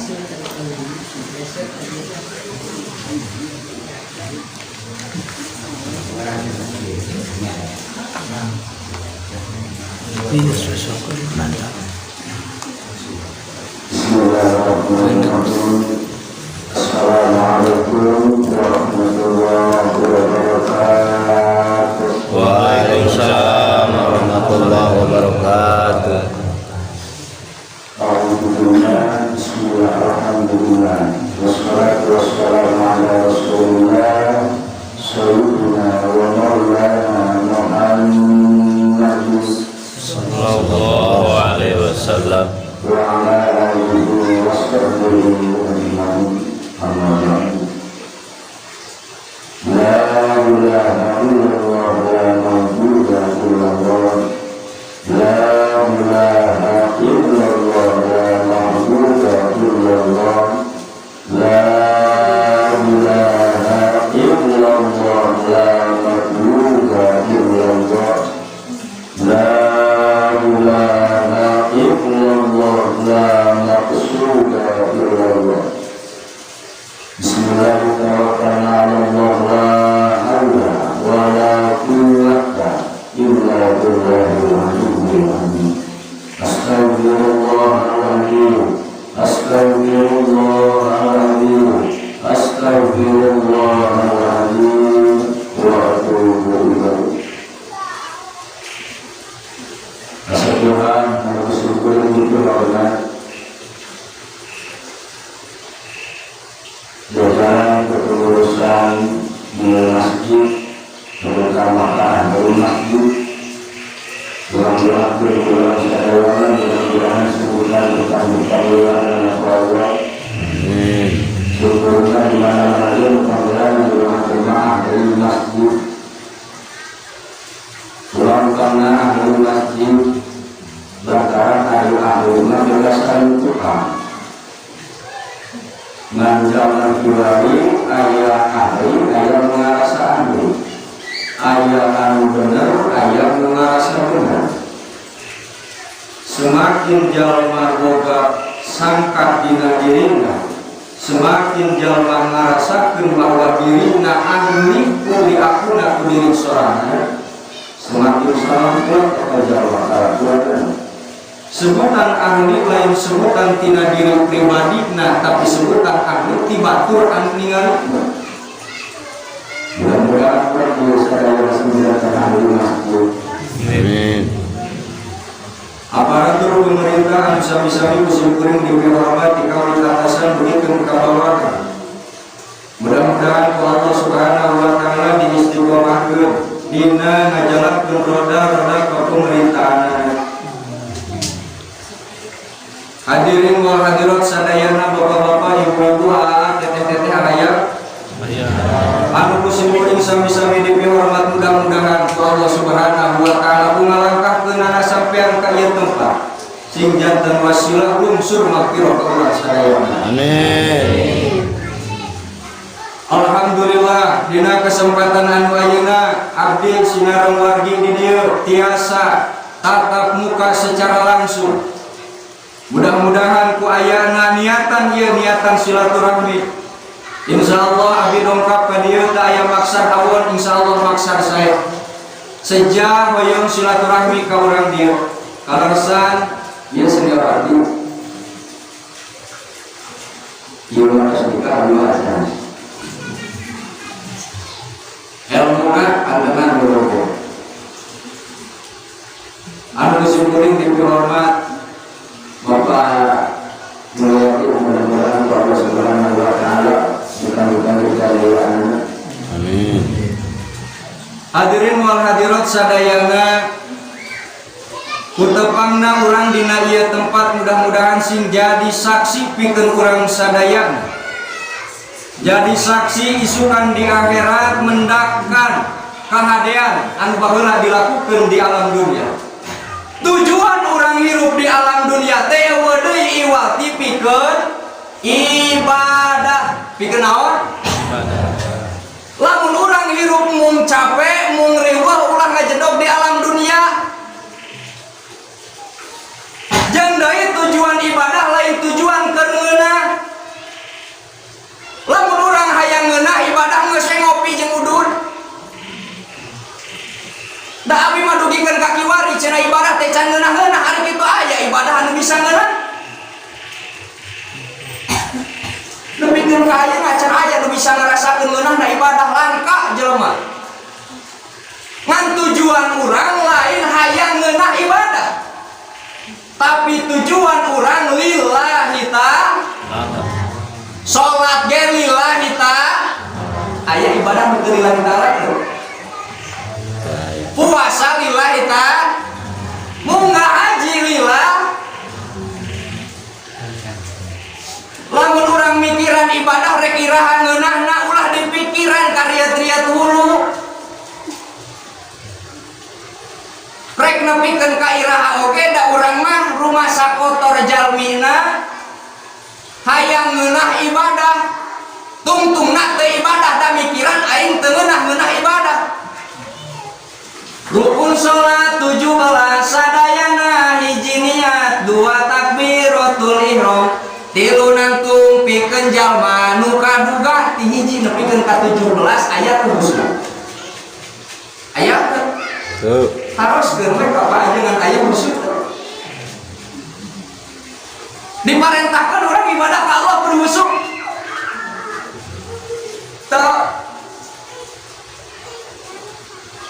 Ini sosok mantap. Assalamualaikum warahmatullahi wabarakatuh. Waalaikumsalam warahmatullahi wabarakatuh. Alhamdulillah, bismillah, alhamdulillah. Wassalatu wassalamu ala rasulillah sayyidina wa maulana Muhammad Sallallahu alaihi wasallam. wa ala alihi wa sahbihi ajma'in. Amma ba'du. La ilaha illallah la ma'budu illallah. La ilaha illallah la ma'budu illallah. La ilaha illallah la ma'budu illallah. La ilaha illallah la maqsuda illallah. Bismillahirrahmanirrahim. La hawla wa la quwwata illa billahil aliyyil azim. Astaghfirullahaladzim. Astaghfirullahaladzim. Astaghfirullahaladzim wa atubu ilaih. Rasa Tuhan, kami bersyukur untuk Allah. Jalan kepengurusan di masjid, mereka makan dari masjid. Tuhan-Tuhan berbulan sedawan, mudah-mudahan sebulan bertambah-tambah dan Allah. Syukurlah di mana-mana mudah-mudahan berjamaah dari masjid. Tuhan karena ahli masjid berkarat ahli-ahlinya berdasarkan Tuhan. Menjalan kiwari ayah ahli, ayah mengarasa ahli. Ayah anu benar, ayah mengarasa benar. Semakin jalma boga sangkat dina dirina, semakin jalma ngarasakeun bahwa dirina ahli kuli akuna kudiring sorangan, semakin sampai kepada jalma karakuatan. Sebutan ahli lain sebutan tina diri pribadi, nah tapi sebutan ahli tibatur anu ningalikeun. Mudah-mudahan pergi sadaya sembilan ahli masjid. Amin. Aparatur pemerintah anu sami-sami musim kuring dihormati kaum atasan begitu kabawakan. Mudah-mudahan Allah Subhanahu wa taala diistiqomahkeun dina ngajalankeun roda-roda pemerintahan. Hadirin wal hadirat sadayana bapak-bapak, ibu-ibu, anak, teteh-teteh, ayah. Anu musim kuring sami-sami dihormat, mudah-mudahan Allah Subhanahu wa taala ngalangkahkeun ana sampean ka ieu tempat sing janten wasilah lungsur maghfirah ka urang sadayana. Amin. Alhamdulillah dina kesempatan anu ayeuna abdi sinareng wargi di dieu tiasa tatap muka secara langsung. Mudah-mudahan ku ayana niatan ieu niatan silaturahmi. Insyaallah abdi dongkap ka dieu teu aya maksad awon, insyaallah maksad saya. Sejak hoyong silaturahmi ka urang dieu. Kalarsan ieu senior abdi. Ieu mah sedekah luasan. Ilmuna adengan berhubung. Anu kuring dihormat Bapak melayani mudah-mudahan Allah Subhanahu wa taala bukan kejayaan. Amin. Hadirin wal hadirat sadayana, kutepangna urang dina ieu tempat mudah-mudahan sing jadi saksi pikeun urang sadayana. Jadi saksi isukan di akhirat mendakkan kahadean anu baheula dilakukeun di alam dunia. Tujuan orang hirup di alam dunia teh deui iwati pikeun ibadah. Pikeun naon? Lamun urang hirup mung capek, mung riweuh ulah ngajedog di alam dunia. Jeung deui tujuan ibadah lain tujuan keur meunang. ka ayeuna can aya nu bisa ngarasakeun ngeunahna ibadah langka jelema. Ngan tujuan urang lain hayang ngeunah ibadah. Tapi tujuan urang lillahi ta'ala. Salat ge lillahi ta'ala. Aya ibadah nu teu lillahi ta'ala. Puasa lillahi ta'ala. Munggah haji lillah. Lamun urang mikiran ibadah rek iraha ngeunahna ulah dipikiran karya-karya hulu. Rek nepikeun ka iraha oge da urang mah rumah sakotor jalmina hayang ngeunah ibadah. Tungtungna teu ibadah da mikiran aing teu ngeunah ibadah. Rukun salat 17 sadayana hiji niat 2 takbiratul ihram 3 nangtung pikeun jalma nu kaduga ti hiji nepikeun ka 17 aya khusus. Aya teu? Haroskeun we ka panjenengan aya khusus. Diparentahkeun urang ibadah ka Allah berhusuk.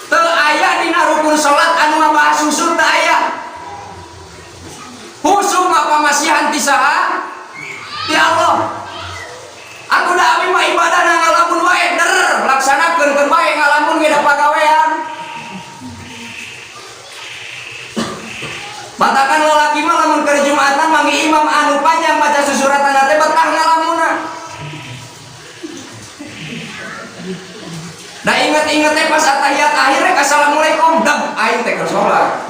Teu aya dina rukun salat anu ngabahas husuk teu aya. Husuk mah pamasihan ti saha? Ti Allah. Aku da abdi mah ibadah na ngalamun wae der, laksanakeun keun bae ngalamun ge da pagawean. Batakan lalaki mah lamun keur Jumatan manggi imam anu panjang baca susuratan teh betah ngalamunna. Da inget-inget teh pas atahiyat akhir rek assalamualaikum dam aing teh keur salat.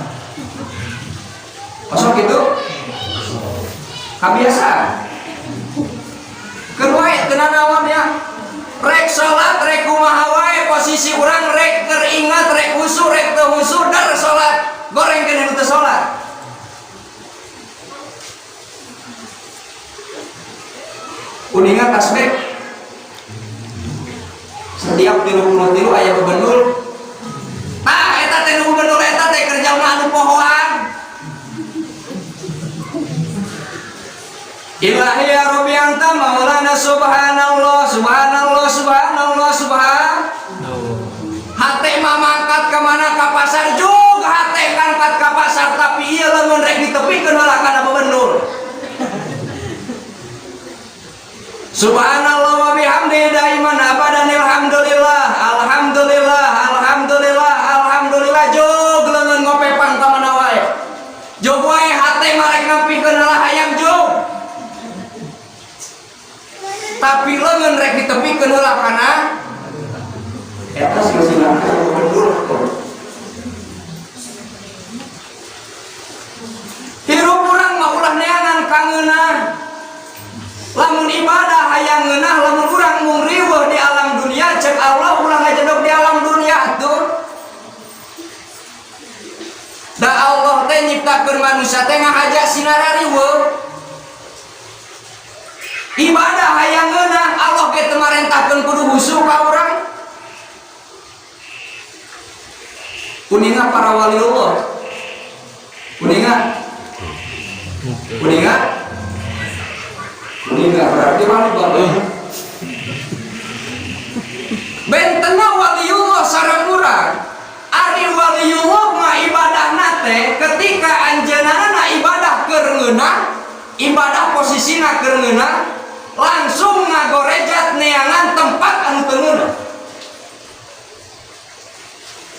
Masuk gitu? Kabiasaan. Keur wae teu nanaon ya. Rek salat rek kumaha wae posisi urang rek keur ingat rek husu rek teu husu dar salat. Gorengkeun anu teu salat. Kuningan tasbih. Setiap 33 aya bebenul. Tah eta teh nu bebenul eta teh keur jalma anu pohoan. Ilahi ya Rabbi anta maulana subhanallah subhanallah subhanallah subhan. Hate mah mangkat ka mana ka pasar jug hate kangkat ka pasar tapi ieu lamun rek ditepikeun heula kana bebenul. Subhanallah wa bihamdihi daiman abadan alhamdulillah alhamdulillah alhamdulillah alhamdulillah jog leungeun ngopepang ka mana wae. Jog wae hate marek ngampikeun heula hayang jog. Tapi leungeun rek ditepikeun heula kana eta sing hirup urang mah ulah neangan ka ngeunah. Lamun ibadah hayang ngeunah lamun urang mung riweuh di alam dunia cek Allah ulah ngajedog di alam dunia tuh. Da Allah teh nyiptakeun manusia teh ngahajak sinara riweuh. Ibadah hayang ngeunah Allah ge teu marentahkeun kudu husu ka urang. Kuninga para wali Allah. Kuninga berarti wali bae. Bentenna waliullah sareng urang. Ari waliullah mah ibadahna teh ketika anjeunna ibadah keur ngeunah, ibadah posisina keur ngeunah, langsung ngagorejat neangan tempat anu teu ngeunah.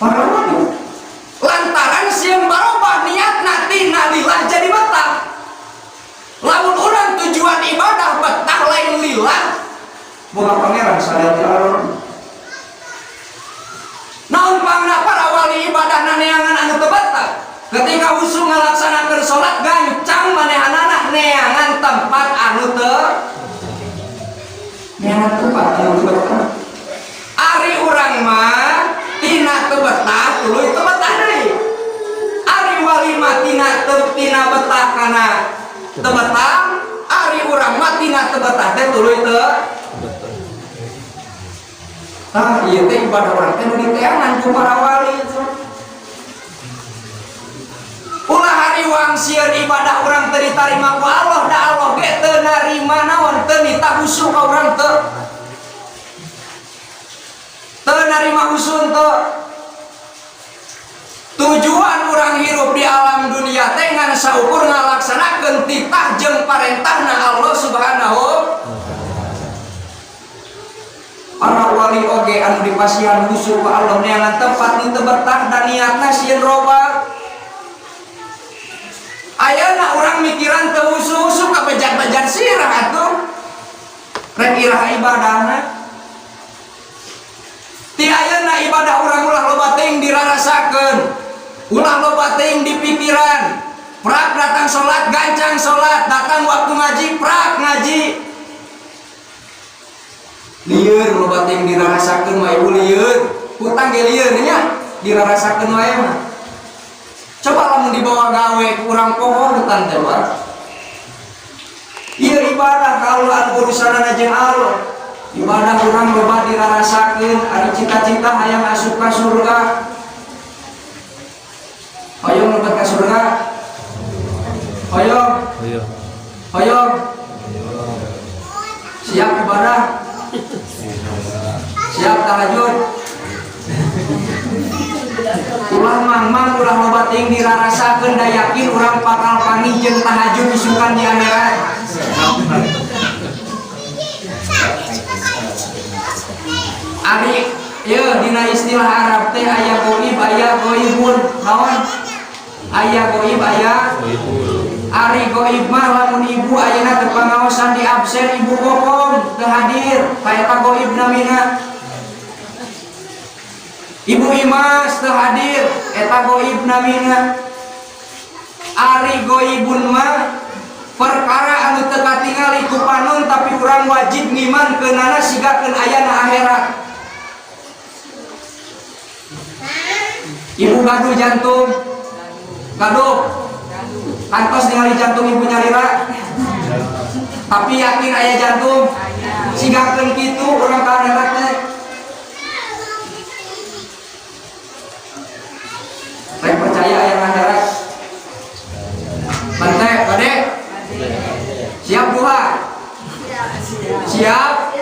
Para wali lantaran sieun barobah niatna tina lillah jadi betah. Lamun urang tujuan ibadah betah lain lillah boga pangeran sadaya Allah. Naon pangna para wali ibadah neangan anu teu betah. Ketika husu ngalaksanakeun salat gancang manehanana neangan tempat anu teu neangan tempat anu teu betah. Ari urang mah tina teu betah tuluy teu betah deui. Ari wali mah tina betah kana teu betah, ari urang mah tina teu betah teh tuluy teu betah. Tah ieu teh ibadah urang teh nu diteangan ku para wali. Ulah hari iwang sieun ibadah urang teu ditarima ku Allah, da Allah ge teu narima naon, teu nita husu ka urang teu. Teu narima husun teu. Tujuan urang hirup di alam dunia teh ngan saukur ngalaksanakeun titah jeung parentahna Allah Subhanahu. Para wali oge anu dipasihan husu ku Allah neangan tempat nu teu betah dan niatna sieun robah. Ayeuna urang mikiran teu husu-husu ka bejat-bejat sirah atuh. Rek iraha ibadahna. Ti ayeuna ibadah urang ulah loba teuing dirarasakeun. Ulah loba teuing di pikiran. Prak datang salat gancang salat, datang waktu ngaji prak ngaji. Lieur loba teuing dirarasakeun mah ibu lieur. Hutang ge lieur nya dirarasakeun wae mah. Coba lamun dibawa gawe ku urang pohon hutan teh ieu ibadah kalau anu urusanana jeung Allah. Ibadah urang loba dirarasakeun ari cita-cita hayang asup ka surga. Hoyong lebet ka surga. Hoyong. Hoyong. Siap ibadah. Siap tahajud. Ulah mang ulah loba teuing dirarasakeun da yakin urang bakal panggih jeung tahajud isukan di akhirat. Ari ieu dina istilah Arab teh aya goib aya goibun. Naon? Aya goib aya ari goib mah lamun ibu ayeuna teu pangaosan di absen ibu kokom teu hadir kaeta goib namina. Ibu Imas teu hadir eta goib namina. Ari goibun mah perkara anu teu katingali ku panon tapi urang wajib ngimankeunana sigakeun ayana akhirat. Ibu gaduh jantung, gaduh, kantos ningali jantung ibu nyarira, tapi yakin aya jantung, sigakeun kitu urang ka akhirat teh. Rek percaya aya akhirat. Bante, Bade, siap duha, siap.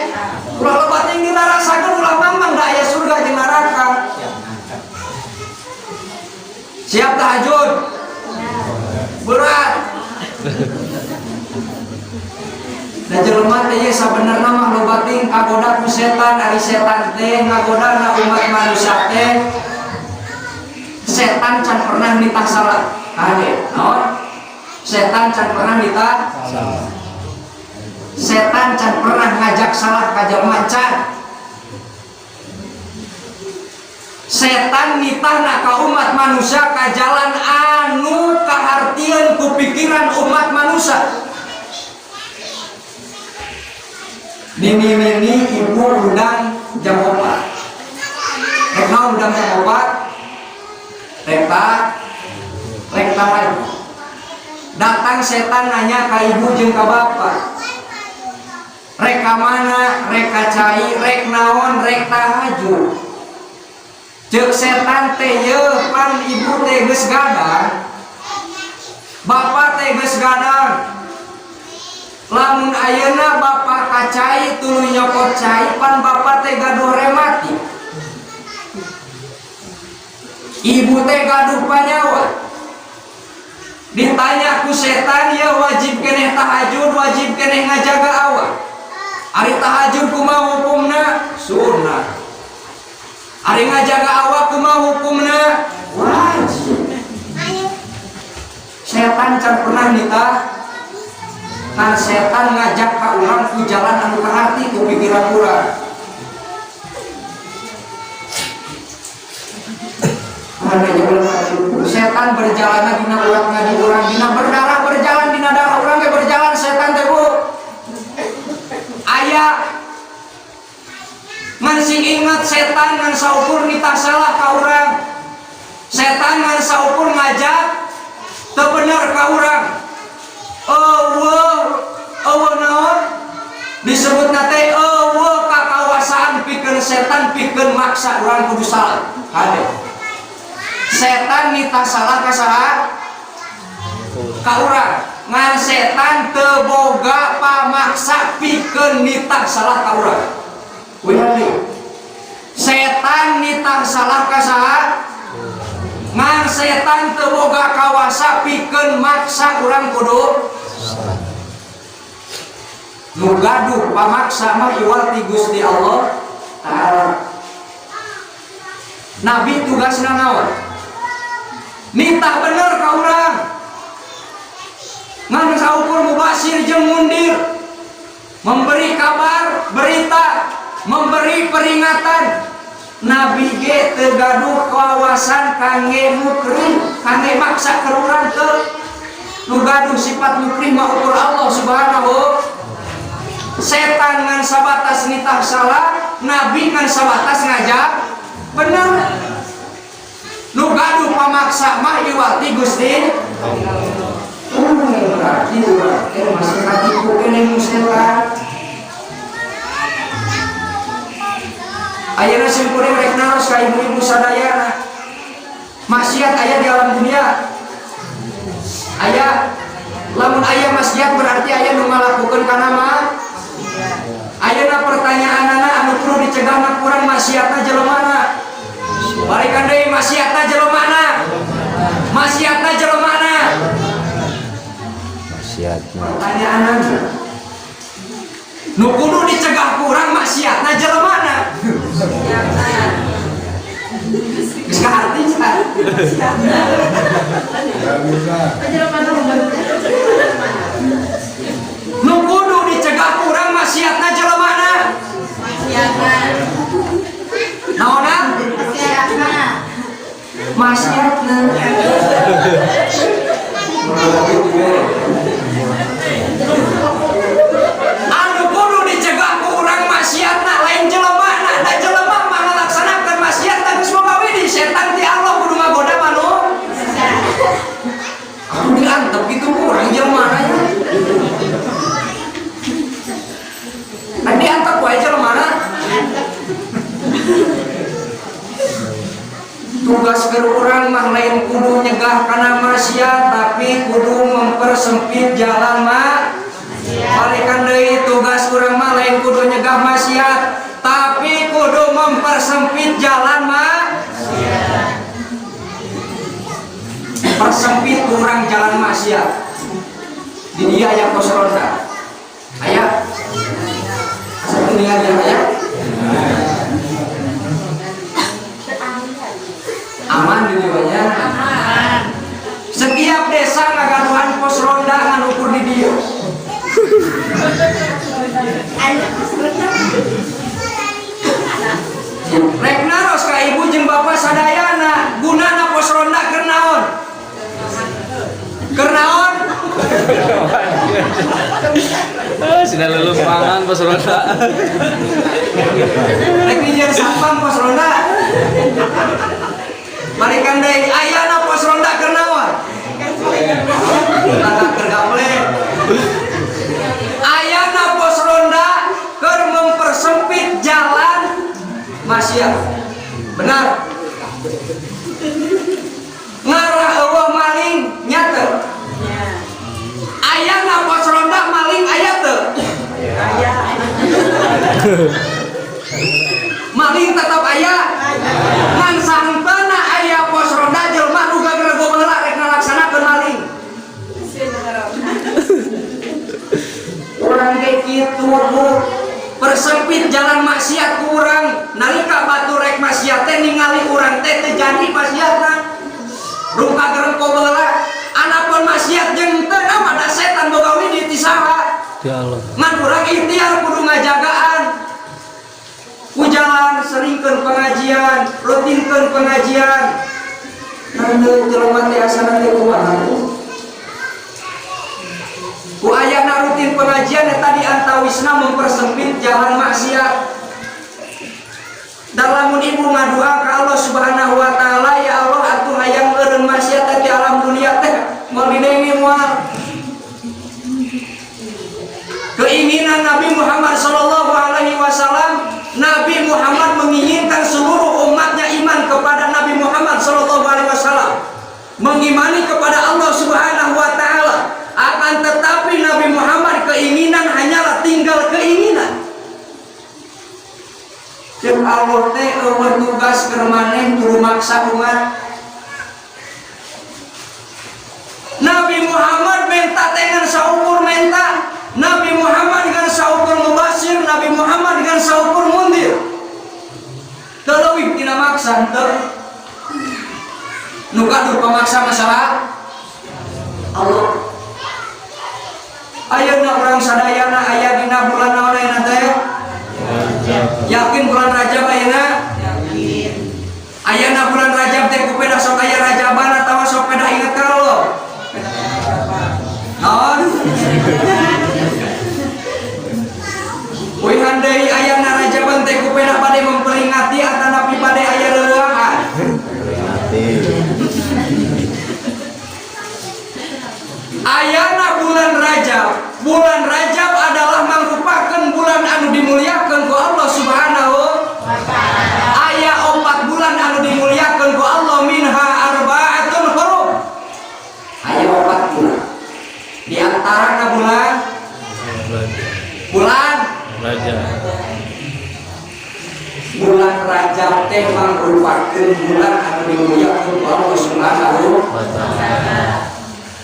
Ulah loba teuing dirarasakeun ulah mangmang da aya surga jeung neraka. Siap tahajud. Berat. Da jelema teh sabenerna mah loba teuing kagoda ku setan, ari setan teh ngagodana umat manusia teh. Setan can pernah nitah salah. Ade, naon? Setan can pernah nitah salah. Setan can pernah ngajak salah ka jelema can. Setan nitahna ka umat manusia ka jalan anu kahartieun ku pikiran umat manusia. Nini ibu undang jam 4. Rek naon undang jam 4? Rek tahajud. Datang setan nanya ka ibu jeung ka bapak. Rek ka mana? Rek ka cai, rek naon? Rek tahajud. Cek setan teh yeuh pan ibu teh geus gadang, bapak teh geus gadang. Lamun ayeuna bapak kacai tuluy nyokot cai pan bapak teh gaduh rematik. Ibu teh gaduh panyawa. Ditanya ku setan, ya wajib keneh tahajud, wajib keneh ngajaga awak. Ari tahajud kumaha hukumna? Sunnah. Ari ngajaga awak kumaha hukumna? Wajib. Setan can pernah nitah. Kan setan ngajak ka urang ku jalan anu kaharti ku pikiran urang. Setan berjalan dina urang ngaji urang dina berdarah berjalan dina darah urang ge berjalan setan teh Bu. Aya ngan sing ingat setan ngan saukur nitah salah ka urang. Setan ngan saukur ngajak teu bener ka urang. Eueuh naon? Disebutna teh eueuh kakawasaan pikeun setan pikeun maksa urang kudu salah. Hade. Setan nitah salah ka saha? ka urang ngan setan teu boga pamaksa pikeun nitah salah ka urang. Setan nitah salah ka saha? Ngan setan teu boga kawasa pikeun maksa urang kudu nu gaduh pamaksa mah iwal ti Gusti Allah Ta'ala. Nabi tugasna naon? Nitah bener ka urang. Ngan saukur mubasir jeung mundir, memberi kabar, berita, memberi peringatan. Nabi ge teu gaduh kawasan kangge mukrim, kangge maksa ka urang teu. Nu gaduh sifat mukrim mah ukur Allah Subhanahu. Setan ngan sabatas nitah salah, Nabi ngan sabatas ngajak bener. Nu gaduh pamaksa mah iwati Gusti berarti urang masih katipu kene setan. Ayeuna simkuring rek naos ka ibu-ibu sadayana. Maksiat aya di alam dunia. Aya lamun aya maksiat berarti aya nu ngalakukeun kana mah. Ayeuna pertanyaanana anu kudu dicegah mah kurang maksiatna jelemana. Balikan deui maksiatna jelemana. Maksiatna jelemana. Maksiatna. Pertanyaanana nu kudu dicegah kurang maksiatna jelemana. Geus kaharti cenah. Nu kudu dicegah kurang maksiatna jelemana. Naonna? Maksiatna. Anu kudu dicegah kurang maksiatna lain jelemana. Da jelema mah ngalaksanakeun maksiat teh geus boga widi setan ti Allah kudu ngagoda manu. Anu diantep kitu kurang jelemana nya. Nah diantep wae jelemana. Tugas urang mah lain kudu nyegah kana maksiat tapi kudu mempersempit jalan balikan deui tugas urang mah lain kudu nyegah maksiat tapi kudu mempersempit jalan persempit urang jalan maksiat. Di dia aya pos ronda. Aya. Asa kuningan dia aya. Aman di dieunya. Setiap desa ngagaduhan pos ronda ngan ukur di dieu. Rek naros ka ibu jeung bapak sadayana gunana pos ronda keur naon? Keur naon? Sudah lulus pangan pos ronda. Rek dijieun satpam pos ronda. Balikan deui ayana pos ronda keur naon? Keur gaple. Ayana pos ronda keur mempersempit jalan maksiat. Benar. Ngarah eueuh maling nyata. Ayana pos ronda maling aya teu? Aya. Maling tetap aya. Ngan sangpeuna aya pos ronda jelema nu gagerego baheula rek ngalaksanakeun maling. Urang ge kitu persempit jalan maksiat ku urang nalika batu rek maksiat teh ningali urang teh teu jadi maksiatna. Rung kagereng baheula anapun maksiat jeung teu nama da setan boga widi ti saha? Ti Allah. Ngan urang ikhtiar kudu ngajagaan. Ku jalan seringkeun pengajian, rutinkeun pengajian. Nandeu jelema teh asana teh kumaha? Ku ayana rutin pengajian eta diantawisna mempersempit jalan maksiat. Dan lamun ibu ngadua ka Allah Subhanahu wa taala, ya Allah atuh hayang eureun maksiat di alam dunia teh moal didengi moal. Keinginan Nabi Muhammad sallallahu alaihi wasallam, Nabi Muhammad menginginkan seluruh umatnya iman kepada Nabi Muhammad sallallahu alaihi wasallam, mengimani kepada Allah Subhanahu wa taala. Jeung Allah teh eueuh tugas keur maneh kudu maksa umat. Nabi Muhammad menta dengan saukur menta, Nabi Muhammad dengan saukur mubasir, Nabi Muhammad dengan saukur mundir. Terlebih tina maksa teu. Nu kadur pamaksa masalah Allah. Ayeuna urang sadayana aya dina bulan naon ayeuna teh? Yakin bulan Rajab ayeuna? Yakin. Ayeuna bulan Rajab teh kupeda sok aya Rajaban atawa sok peda inget ka Allah? Naon? Wih handai ayeuna Rajaban teh kupeda bade memperingati atanapi bade aya leuweungan. Ayana bulan Rajab. Bulan Rajab adalah mangrupakeun bulan anu dimuliakeun ku Allah Subhanahu wa taala. Aya 4 bulan anu dimuliakeun ku Allah, minha arba'atun hurum. Aya 4 bulan. Di antarana bulan Rajab. Bulan Rajab teh mangrupakeun bulan anu dimuliakeun ku Allah Subhanahu wa taala.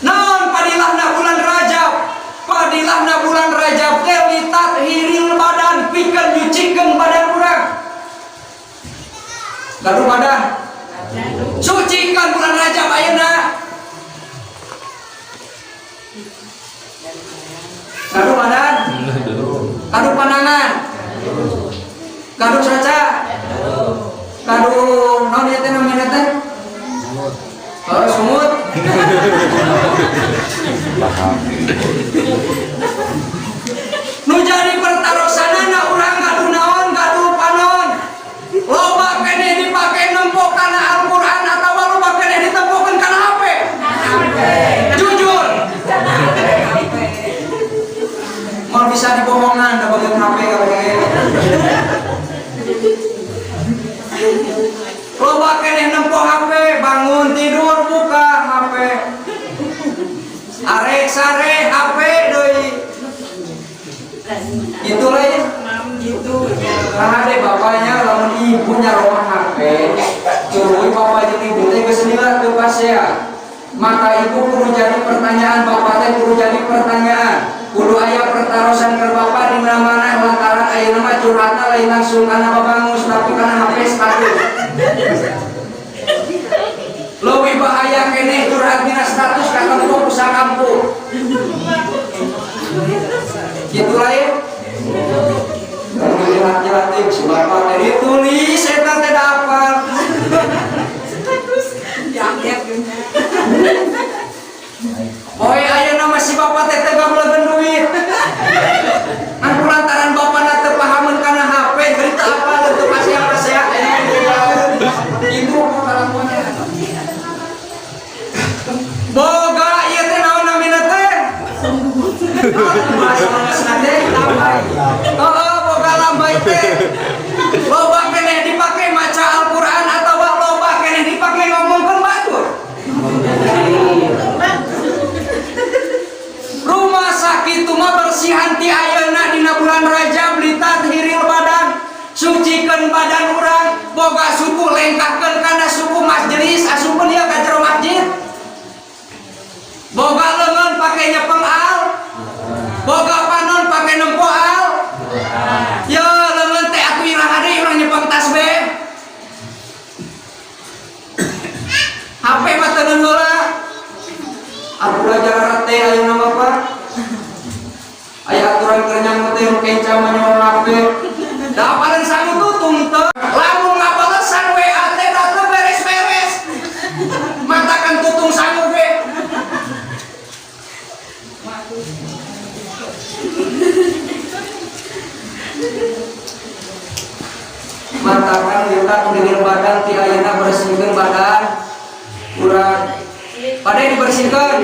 Naon padilahna bulan Rajab? Padilahna bulan Rajab teh litat hiril badan pikeun nyucikeun badan urang. Gaduh badan. Sucikan bulan Rajab ayeuna. Gaduh badan. Gaduh pandangan. Gaduh saca. Gaduh naon ieu teh namina teh? Oh, sumut. Nu jadi pertarosanana urang gaduh naon, gaduh panon. Loba keneh dipake nempo kana Al-Qur'an atawa loba keneh ditempokeun kana HP? Jujur. Mal bisa dibohongan da bageun HP kabeh. Loba keneh nempo HP, bangun tidur buka HP. Arek sare HP deui. Itulah ya. Gitu. Nah, deh bapaknya lamun ibunya roh HP, curuy bapak jeung ibu teh geus nilai teu pasea. Maka ibu kudu jadi pertanyaan, bapak teh kudu jadi pertanyaan. Kudu aya pertarosan ke bapak di mana-mana lantaran ayeuna mah curhatna lain langsung kana babangus tapi kana HP status. Leuwih bahaya keneh curhat dina status ka kampung usaha kampung. Gitu lah ya. Jelat-jelat si bapak teh ditulis eta teh hafal. Status diangkat geunya. Boy ayeuna mah si bapak teh teu gableun duit. Anu lantaran bapana teu pahameun kana HP gerita apa teu pasea-pasea. Ibu kalamonnya. Boga ieu teh naon namina teh? Oh, boga lambai teh. Loba keneh dipake maca Al-Qur'an atawa loba keneh dipake ngomongkeun batur. Rumah sakit mah bersihan ti ayeuna dina bulan Rajab litat hiril badan, sucikeun badan urang, boga suku lengkahkeun kana suku majelis asupun ieu ka jero masjid. Boga leungeun pake nyepeng al, boga panon pake nempo al. Yo leungeun teh atuh irang deui urang nyepeng tasbih. HP mah teu heula. Aku belajar teh ayeuna mah Pak. Aya aturan keur nyamut teh kenca manyoal HP. Da apaleun sangu tutung teu. Lamun ngabalesan WA teh da teu beres-beres. Matakan tutung sangu ge. Matakan lihat dengan badan ti ayeuna bersihkeun badan urang. Pade dibersihkeun.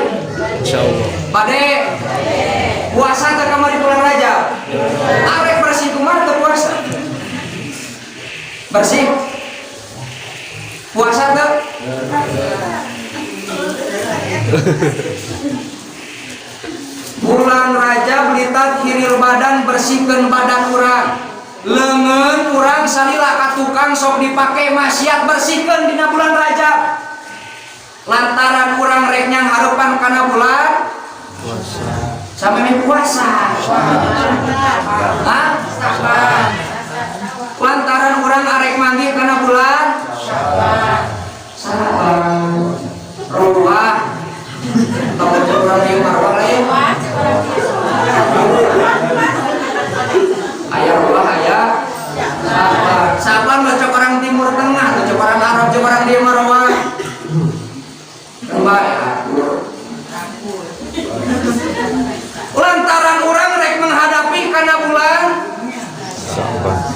Insyaallah. Pade. Puasa teh kamari bulan Rajab. Arek bersih kumaha teu puasa? Bersih. Puasa teu? Bulan Rajab litat hiril badan bersihkeun badan urang. Leungeun urang salila ka tukang sok dipake maksiat bersihkeun dina bulan Rajab. Lantaran urang rek nyang harepan kana bulan sampai puasa. Hah? Lantaran urang arek manggih kana bulan Saban. Ruah. Tahu urang ieu marwah lain. Aya ruah aya Saban. Saban baca orang Timur Tengah, baca orang Arab, baca orang di marwah. Kembali akur. Lantaran orang rek menghadapi kana bulan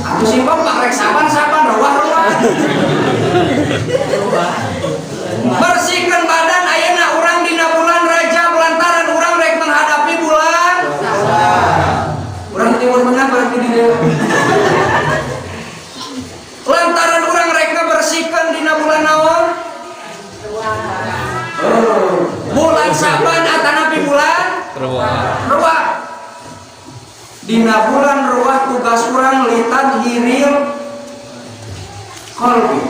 aku simpang pak rek saban ruah bersihkan badan ayeuna urang dina bulan Rajab lantaran urang rek menghadapi bulan urang Timur Tengah berarti di dieu lantaran urang rek bersihkan dina bulan naon bulan Saban atanapi bulan ruah. Dina bulan ruah tugas urang litat hiril qalbi.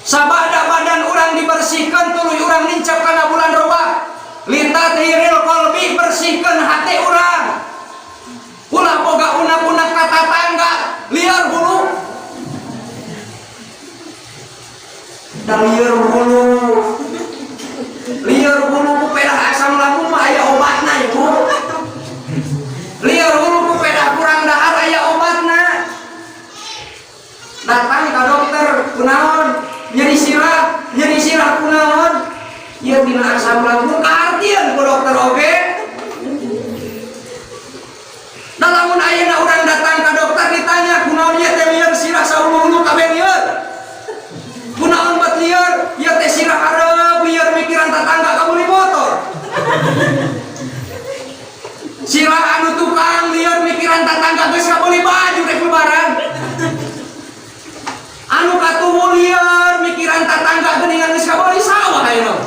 Sabada badan urang dibersihkan tuluy urang nincap kana bulan ruah. Litat hiril qalbi bersihkan hati urang. Ulah boga unak-unak kata tangga liar hulu. Dan liar hulu. Liar hulu ku pedah asam lambung mah aya obatna ibu. Liar hulu ku pedah kurang dahar aya obatna. Datang ka dokter kunaon? Nyeri sirah kunaon? Ieu dina asam lambung kaartieun ku dokter oge. Da lamun ayeuna urang datang ka dokter ditanya kunaon ieu teh liar sirah saulu-ulu kabeh liar. Kunaon bat liar? Ieu teh sirah hareup liar mikiran tetangga ka beli motor. Sirah anu tukang liar mikiran tetangga geus kabeli baju rek lebaran. Anu katuhu liar mikiran tetangga geuningan geus kabeli sawah ayeuna.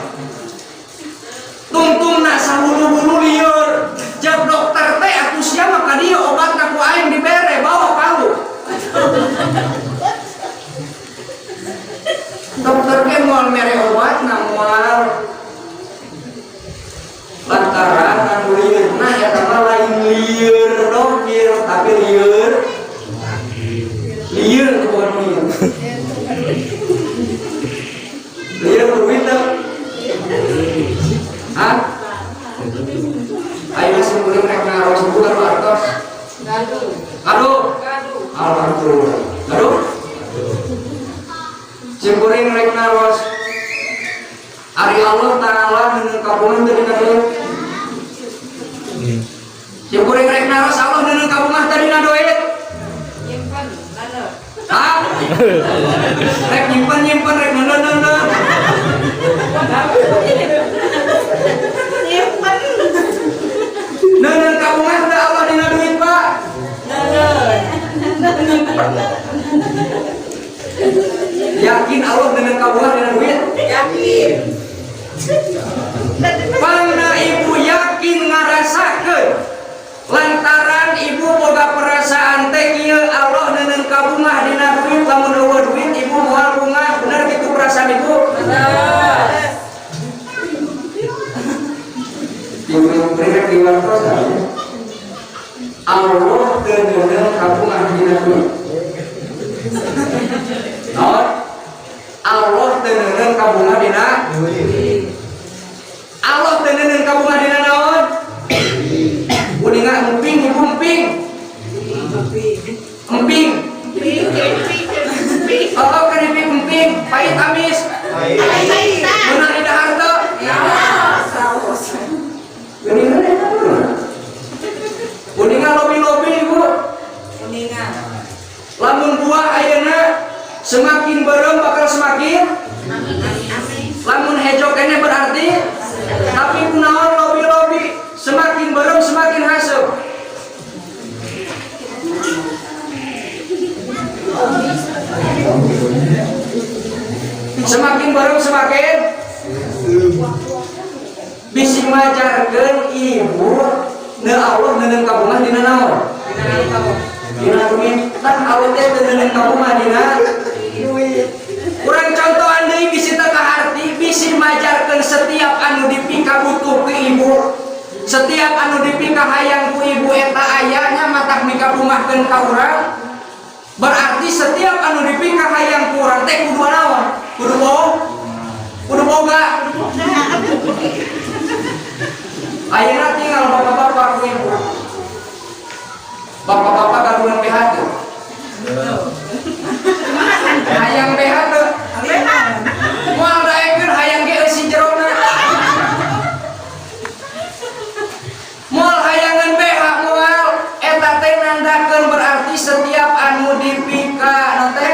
Tungtungna sahulu-hulu liar. Jab dokter teh atuh sia mah ka dieu obatna ku aing dibere bawa palu. Dokter ke moal mere obatna moal lantaran anu liurna eta mah lain lieur dokter tapi lieur bukan lieur lieur duit teh hah ayo sebelum rek ngaros bukan artos aduh alhamdulillah aduh cempuring rek naros ari Allah taala neungeun kabungan teh dina doe cempuring rek naros Allah neungeun kabungan teh dina doe nyimpen hah rek nyimpen rek neungeun neungeun kabungan teh Allah dina duit Pak yakin Allah dengan kabungan dengan duit? Yakin. Pangna ibu yakin ngarasakeun lantaran ibu boga perasaan teh ieu Allah dengan kabungan dina duit lamun eueuh duit ibu moal bunga bener kitu perasaan ibu? Bener. Ibu rek diwartos Allah dengan kabungan dina duit. Allah teneungeun kabungan dina Allah teneungeun kabungan dina naon? Kuningan emping ibu emping. Allah kan emping pahit amis. Beunang ida harta. Ya. Kuningan lobi-lobi ibu. Kuningan. Lamun buah ayeuna semakin berem bakal semakin lamun hejo kene berarti tapi kunaon lobi-lobi semakin berem semakin haseup semakin berem semakin bisi majarkeun ibu ne Allah neungeun kabungan dina naon dina duit kan awet teh teu ka rumah dina duit. Urang contohan deui bisi teu kaharti, bisi majarkeun setiap anu dipika butuh ke ibu, setiap anu dipika hayang ku ibu eta ayahnya matak mika rumahkeun ka urang. Berarti setiap anu dipika hayang ku urang teh kudu naon? Kudu boga. Ayeuna tinggal bapak-bapak ku ibu. Bapak-bapak kagungan BH teu? Hayang BH teu? Moal daekeun hayang ge eusi jerona. Moal hayangan BH moal eta teh nandakeun berarti setiap anu dipika teh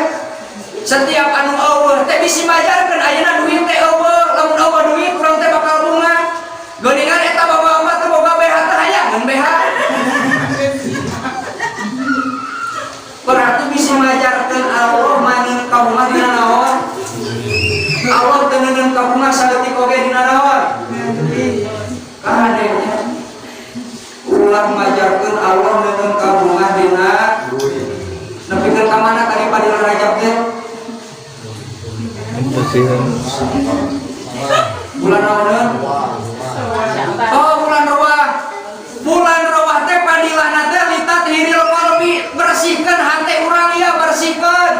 setiap anu eueuh teh bisi majarkeun ayeuna duit teh eueuh, lamun eueuh duit urang teh bakal bunga. Geuningan eta bapak-bapak teh boga BH teh hayangan BH. Berarti bisa majarkeun Allah manin ka rumah dina naon? Allah teu neuneun ka rumah saeutik oge dina naon? Kadenya. Ulah majarkeun Allah neuneun ka rumah dina duit. Nepikeun ka mana tadi Padil Rajab teh? Bulan naon? Oh, bulan Rawah. Bulan Rawah teh padilahna teh litat hiril qalbi, bersihkeun hate urang ya, bersihkeun.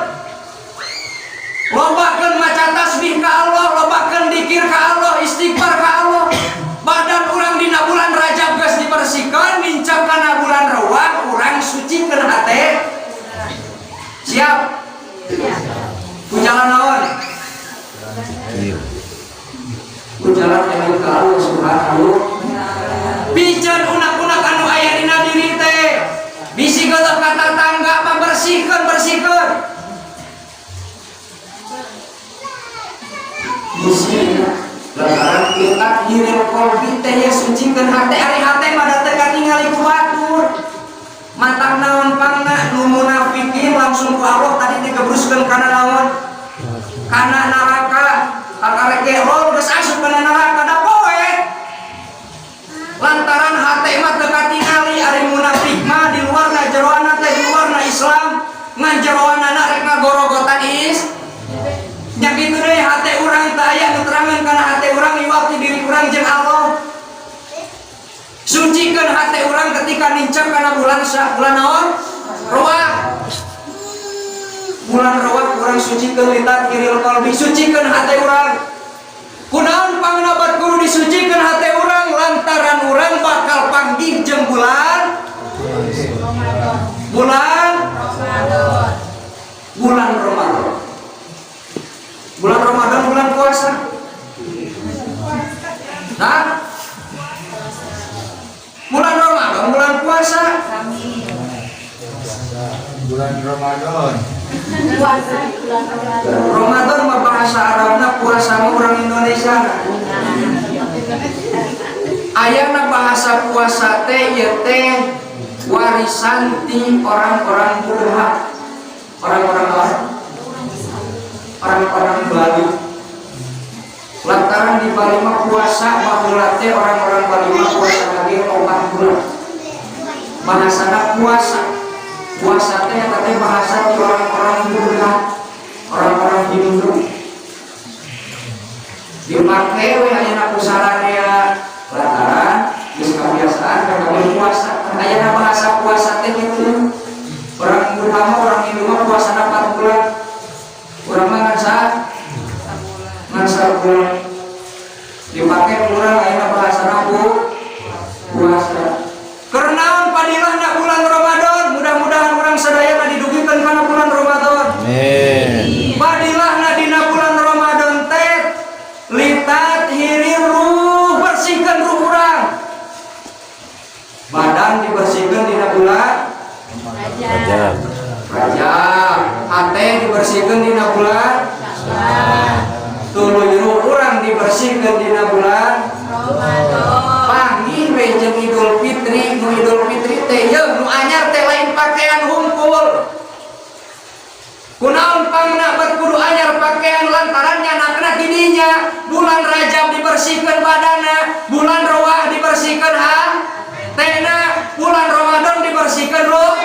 Lobakeun maca tasbih ka Allah, lobakeun dzikir ka Allah, istighfar ka Allah. Badan urang dina bulan Rajab geus dibersihkeun, mincap kana bulan Rawah urang sucikeun hate. Siap? Pujalan naon? Pujalan yang ka Allah subhanahu. Piceun unak-unak anu aya dina diri teh bisi geuleuk ka tatangga bersihkeun bisi lantaran kita hiril qalbi teh ya sucikeun hate ari hate mah teu katingali ku batur matak naon pangna nu munafikin langsung ku Allah tadi dikebruskeun kana naon kana neraka kakareke rol geus asup kana neraka da poe lantaran hate mah teu katingali ari munafik mah di luarna jeroana teh di luarna Islam ngan jeroana rek ngagorogotan nya kitu deui hate urang teh aya nu terangeun kana hate urang liwat diri urang jeung Allah. Sucikeun hate urang ketika nincap kana bulan naon? Rawah. Bulan Rawah urang sucikeun litat kiril qalbi, sucikeun hate urang. Kunaon pangna kudu disucikeun hate urang lantaran urang bakal panggih jeung bulan Ramadan. Bulan Ramadan bulan puasa. Nah, bulan Ramadan bulan puasa. Bulan Ramadan. Ramadan mah bahasa Arabna puasa mah orang Indonesia. Ayana bahasa puasa teh ieu teh warisan ti orang-orang Buddha. Orang-orang Bali. Lantaran di Bali mah puasa baheula teh orang-orang Bali mah puasa lagi 4 bulan. Bahasana puasa. Puasa teh eta teh bahasa ti orang-orang Buddha, orang-orang Hindu. Dipake we ayeuna pusararea lantaran geus kabiasaan kagak puasa. Ayeuna bahasa puasa teh kitu. Orang Buddha mah orang Hindu mah puasana 4 bulan. Urang mah ngan sabulan. Dipake urang ayeuna bahasana puasa. Karena padilahna bulan Ramadan, mudah-mudahan urang sadayana didugikeun kana bulan Ramadan. Amin. Padilahna dina bulan Ramadan teh litat hirir ruh, bersihkeun ruh urang. Badan dibersihkeun dina bulan Rajab. Hate dibersihkeun dina bulan tuluy ruh urang dibersihkeun dina bulan Ramadan. Panggih we jeung Idul Fitri, nu Idul Fitri teh yeung nu anyar teh lain pakaian hungkul. Kunaon pangna bet kudu anyar pakaian lantaran nyanakna di dinya. Bulan Rajab dibersihkeun badanna, bulan Rawah dibersihkeun hatena, bulan Ramadan dibersihkeun ruh.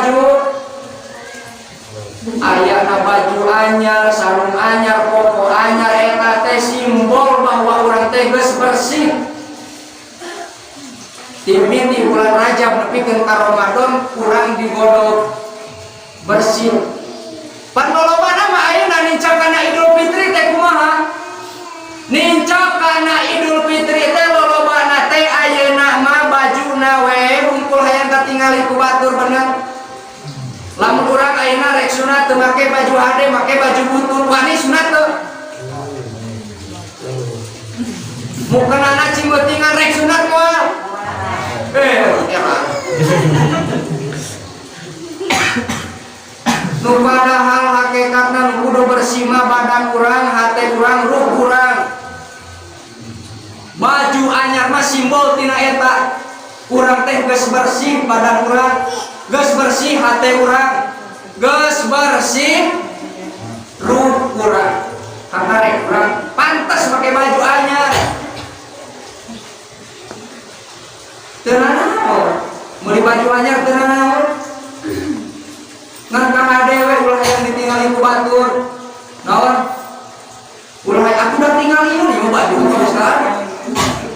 baju ayana baju anyar, sarung anyar, koko anyar, eta teh simbol bahwa orang teh geus bersih. Timiti bulan Rajab nepikeun ka Ramadan kurang digodog bersih. Panolobana mah ayeuna nincak kana Idul Fitri teh kumaha? Nincak kana Idul Fitri teh lolobana teh ayeuna mah bajuna we hungkul hayang katingali ku batur bener. Lamun urang ayeuna rek sunat teu make baju hade, make baju butur, wani sunat teu. Mukenana cimeutingan rek sunat moal. Nu padahal hakikatna nu kudu bersih mah badan urang, hate urang, ruh urang. Baju anyar mah simbol tina eta. Urang teh geus bersih badan urang, geus bersih hate urang, geus bersih ruh urang. Kakarek urang pantas pakai baju anyar. Tenang, meuli baju anyar tenang. Ngan ka dewe ulah hayang ditinggali ku batur. Naon? Ulah aku udah tinggali ieu nih baju geus sekarang.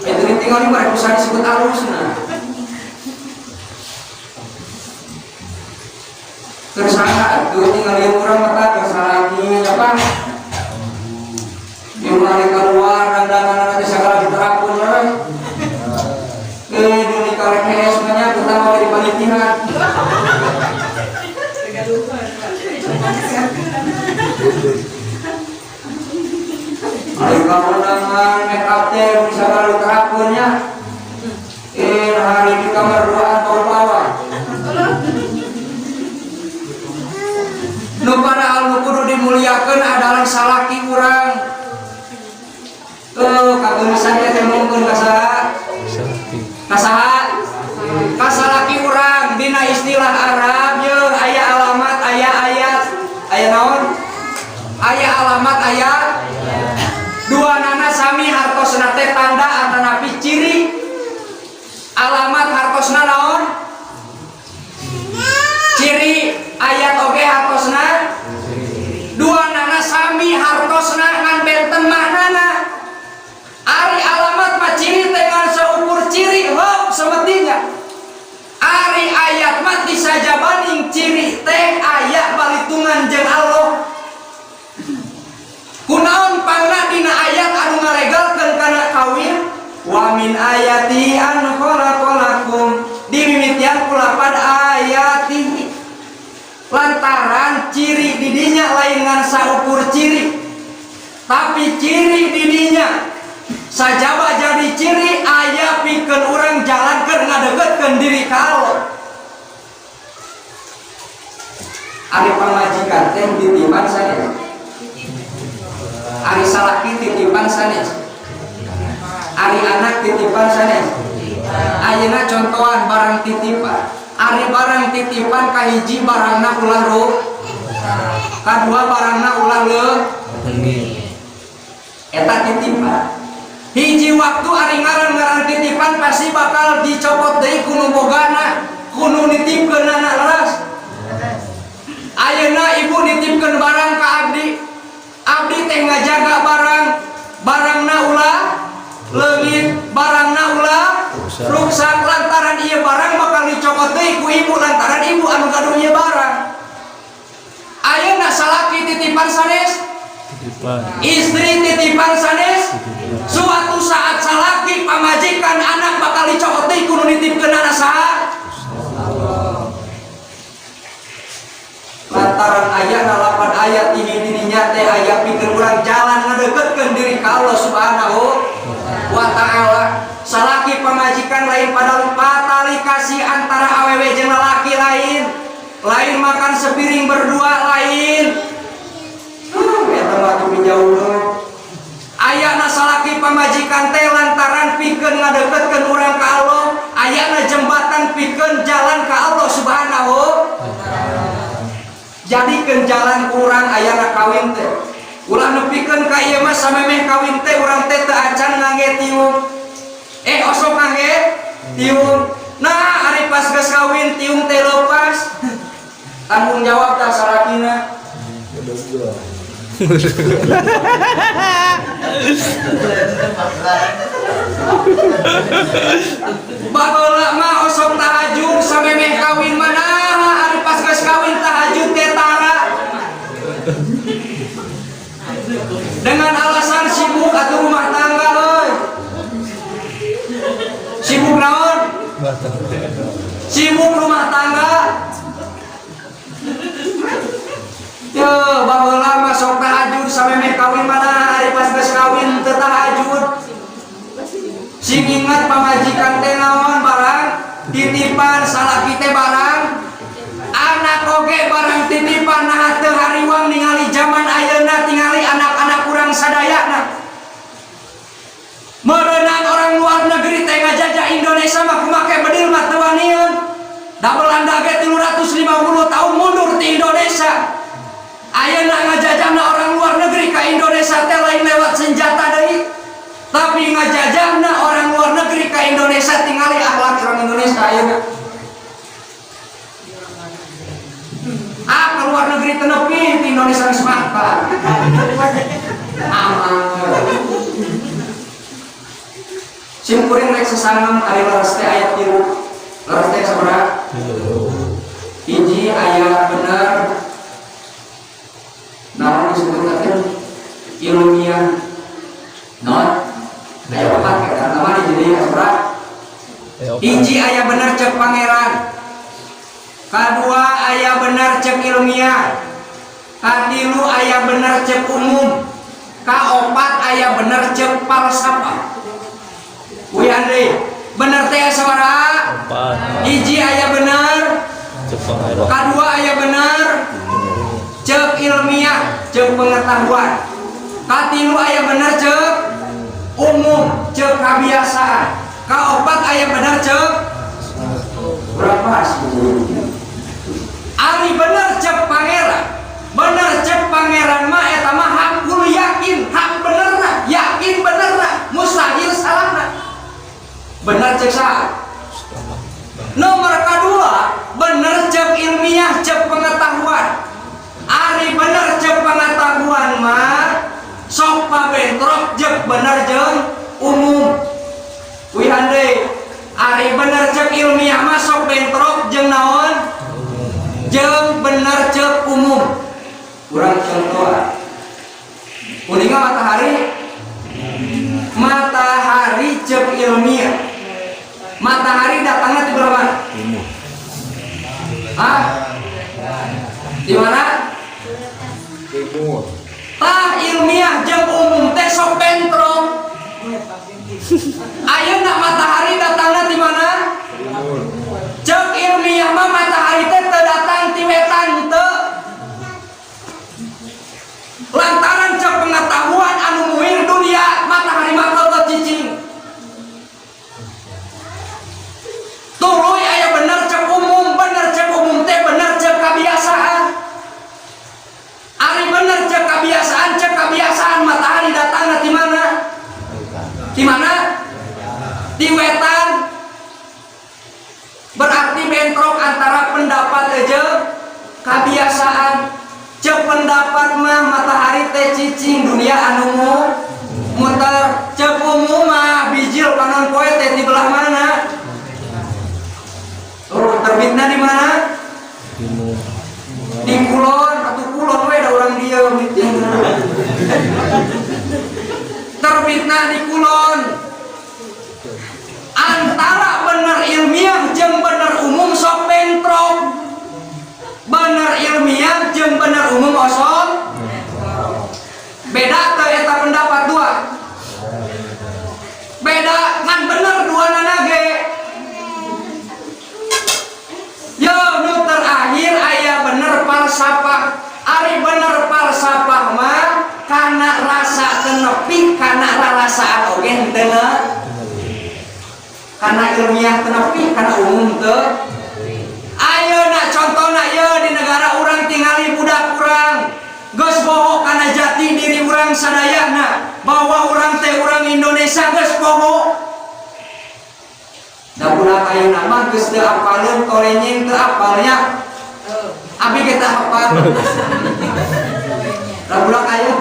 Itu ditinggali mah bisa disebut alusna. Kersana itu tinggali urang mata kersalaki apa? Yang mari keluar dandanan teh sagala diterapkeun we. Dunia karek semuanya kita mau jadi panitian. Ayo kamunangan make up teh bisa kalau terapunnya. Hari di kamar ruangan atau bawah. Nu padahal nu kudu dimuliakeun adalah salaki urang. Kageusan teh mungkin kasalaki urang dina istilah Arab ye aya alamat aya ayat aya naon aya alamat aya dua nana sami hartosna teh tanda atanapi ciri alamat hartosna naon ciri ayat oge hartosna dua nana sami hartosna ngan benten maknana. Ari alamat mah ciri dengan seukur ciri hop semetinya. Ari ayat mah disajabanding ciri teh aya balitungan jeung Allah. Kunaon pangna dina ayat anu ngaregalkeun kana kawin wa min ayati an khalaqalakum dimimitian kulapan ayati. Lantaran ciri didinya lain ngan saukur ciri. Tapi ciri didinya sajaba jadi ciri aya pikeun urang jalankeun ngadeukeutkeun diri ka Allah. Ari pamajikan teh titipan sanes. Ari salaki titipan sanes. Ari anak titipan sanes. Ayeuna contohan barang titipan. Ari barang titipan kahiji barangna ulah ruh. Kadua barangna ulah leungit. Eta titipan. Hiji waktu ari ngaran-ngaran titipan pasti bakal dicopot deui kuno bogana, kuno nitipkeun anak leras. Ayeuna ibu nitipkeun barang ka abdi. Abdi teh ngajaga barang, barangna ulah leungit, barangna ulah ruksak lantaran ieu barang bakal dicopot deui ku ibu lantaran ibu anu gaduh ieu barang. Ayeuna salaki titipan sanes, istri titipan sanes. Suatu saat salaki pamajikan anak bakal dicopot deui kudu nitipkeun anak saha? Lantaran aya 8 ayat ini didinya teh aya pikeun urang jalan ngadeukeutkeun diri ka Allah Subhanahu wa taala. Salaki pamajikan lain pada patali kasih antara awewe jeung lalaki lain. Lain makan sepiring berdua lain. Eta mah teu jauh. Ayana salaki pamajikan teh lantaran pikeun ngadeukeutkeun urang ka Allah, ayana jembatan pikeun jalan ka Allah Subhanahu. Jadikeun jalan urang ayana kawin teh. Ulah nepikeun ka ieu mah samemeh kawin teh urang teh teu acan ngangge tiung. Osok ngangge tiung. Nah, ari pas geus kawin tiung teh leupas. tanggung jawab dah sarakina. Baheula mah osok tahajud samemeh kawin manaha ari pas geus kawin tahajud teh tara. Dengan alasan sibuk atuh rumah tangga euy. Sibuk naon? Sibuk rumah tangga. Yo, baheula mah sok tahajud samemeh kawin manaha ari pas geus kawin teu tahajud. Sing ingat pamajikan teh naon barang titipan salaki teh barang anak oge barang titipan nah teu hariwang ningali zaman ayeuna tingali anak-anak urang sadayana merenang orang luar negeri teh ngajajah Indonesia mah kumake bedil mah teu wanian da Belanda ge 350 tahun mundur ti Indonesia ayeuna ngajajahna orang luar negeri ka Indonesia teh lain lewat senjata deui tapi ngajajahna orang luar negeri ke Indonesia tingali akhlak orang Indonesia ayeuna. Ke luar negeri teu nepi di Indonesia geus mantap. Aman. Sim kuring rek sesangem ari leres teh aya 3. Leres teh sabaraha? Hiji aya bener. Naon disebutakeun? Ilmiah. Naon? Aya pakai nama jadi asra. Hiji aya bener cek pangeran. Kadua aya bener cek ilmiah. Kadilu aya bener cek umum. Kaopat aya bener cek falsafah. Wi Andre, bener teh sabaraha? Hiji aya bener cek pangeran. Kadua aya bener cek ilmiah, cek pengetahuan. Katilu aya bener cek umum, cek kebiasaan. Kaopat aya bener cek berapa sih? Ari bener cek pangeran. Bener cek pangeran mah eta mah hakul yakin, hak benerna, yakin benerna, mustahil salahna. Bener cek saha? Nomor kedua, bener cek ilmiah, cek pengetahuan. Ari bener cek pengetahuan mah sok pabentrok jek bener jeung umum. Wi hande ari bener cek ilmiah mah sok bentrok jeung naon? Jeung bener cek umum. Urang contoh. Kuninga matahari. Matahari cek ilmiah. Matahari datangnya di berapa? Hah? Di mana? Timur. Tah ilmiah jeung umum teh sok bentrok. Ayeuna matahari datangna di mana? Cek ilmiah mah matahari teh teu datang ti wetan teu. Lantaran cek pengetahuan anu muhir dunia matahari mah teu cicing. Tuluy aya bener cek umum teh bener cek kebiasaan. Ari bener cek kebiasaan matahari datangna di mana? Di mana? Di wetan. Berarti bentrok antara pendapat aja kebiasaan. Cek pendapat mah matahari teh cicing dunia anu muter. Cek umum mah bijil panon poe teh di belah mana? Oh, terbitna di mana? Di kulon atau kulon we da urang dia terbitna di kulon. Antara bener ilmiah jeung bener umum sok bentrok. Bener ilmiah jeung bener umum osok beda teh eta pendapat dua. Beda ngan bener duanana ge. Yo nu terakhir aya bener falsafah. Ari bener falsafah mah kana rasa tenepi, kana rarasaan oge henteu. Kana ilmiah tenepi, kana umum teu. Ayeuna contona ye di negara urang tingali budak urang geus boho kana jati diri urang sadayana bahwa urang teh urang Indonesia geus boho. Da budak ayeuna mah geus teu apaleun torenyeng teu apalnya. Abi kita apa? Rabulah kayu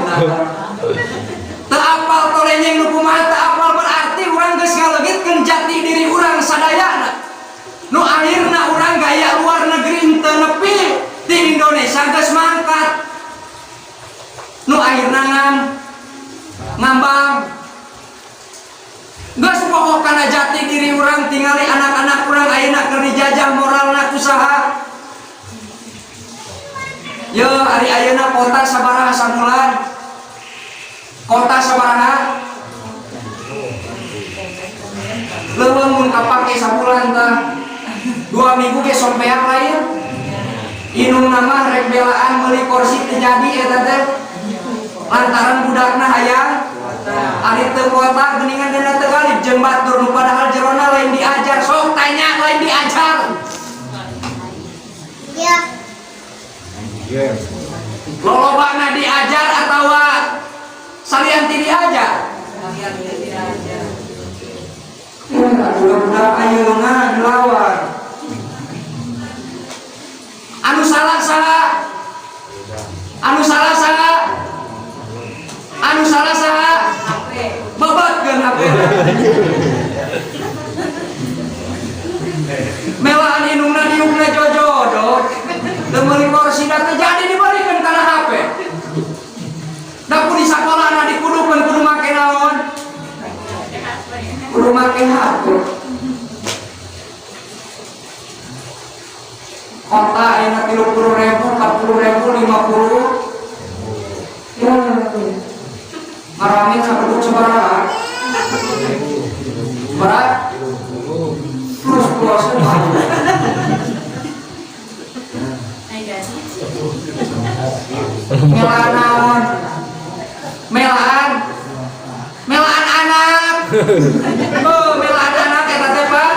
tak apal tolenyeng nu kumaha tak apal berarti urang geus ngalegitkeun jati diri urang sadayana. Nu akhirna urang gaya luar negeri henteu nepi di Indonesia geus mangkat. Nu akhirna ngambang geus poho kana jati diri urang tingali anak-anak urang ayeuna keur dijajah moralna kusaha. Yo ari ayeuna kota sabaraha sabulan? Kota sabaraha? Leuweung mun kapake sabulan tah 2 minggu ge sompeak lain. Inung nama rek belaan meuli kursi teu jadi eta teh. Lantaran budakna hayang ari teu kuota geuningan dina teu galib jeung batur nu padahal jerona lain diajar. Sok tanya lain diajar. Iya. Lolobana diajar atau salian ti diajar? Budak-budak ayeuna dilawan. Anu salah saha? Anu salah saha? Anu salah saha? Babatkeun HP. Melaan inungna diukna jojodo. Teu meuli kursi da teu jadi dibalikeun kana HP. Da di sakolana dikudukeun kudu make naon? Kudu make HP. Kota ayeuna 30.000, 40.000, 50. Ngaramit sabudut sabaraha? Berat? Plus. Melaan naon? Melaan anak. Melaan anak eta teh Pak.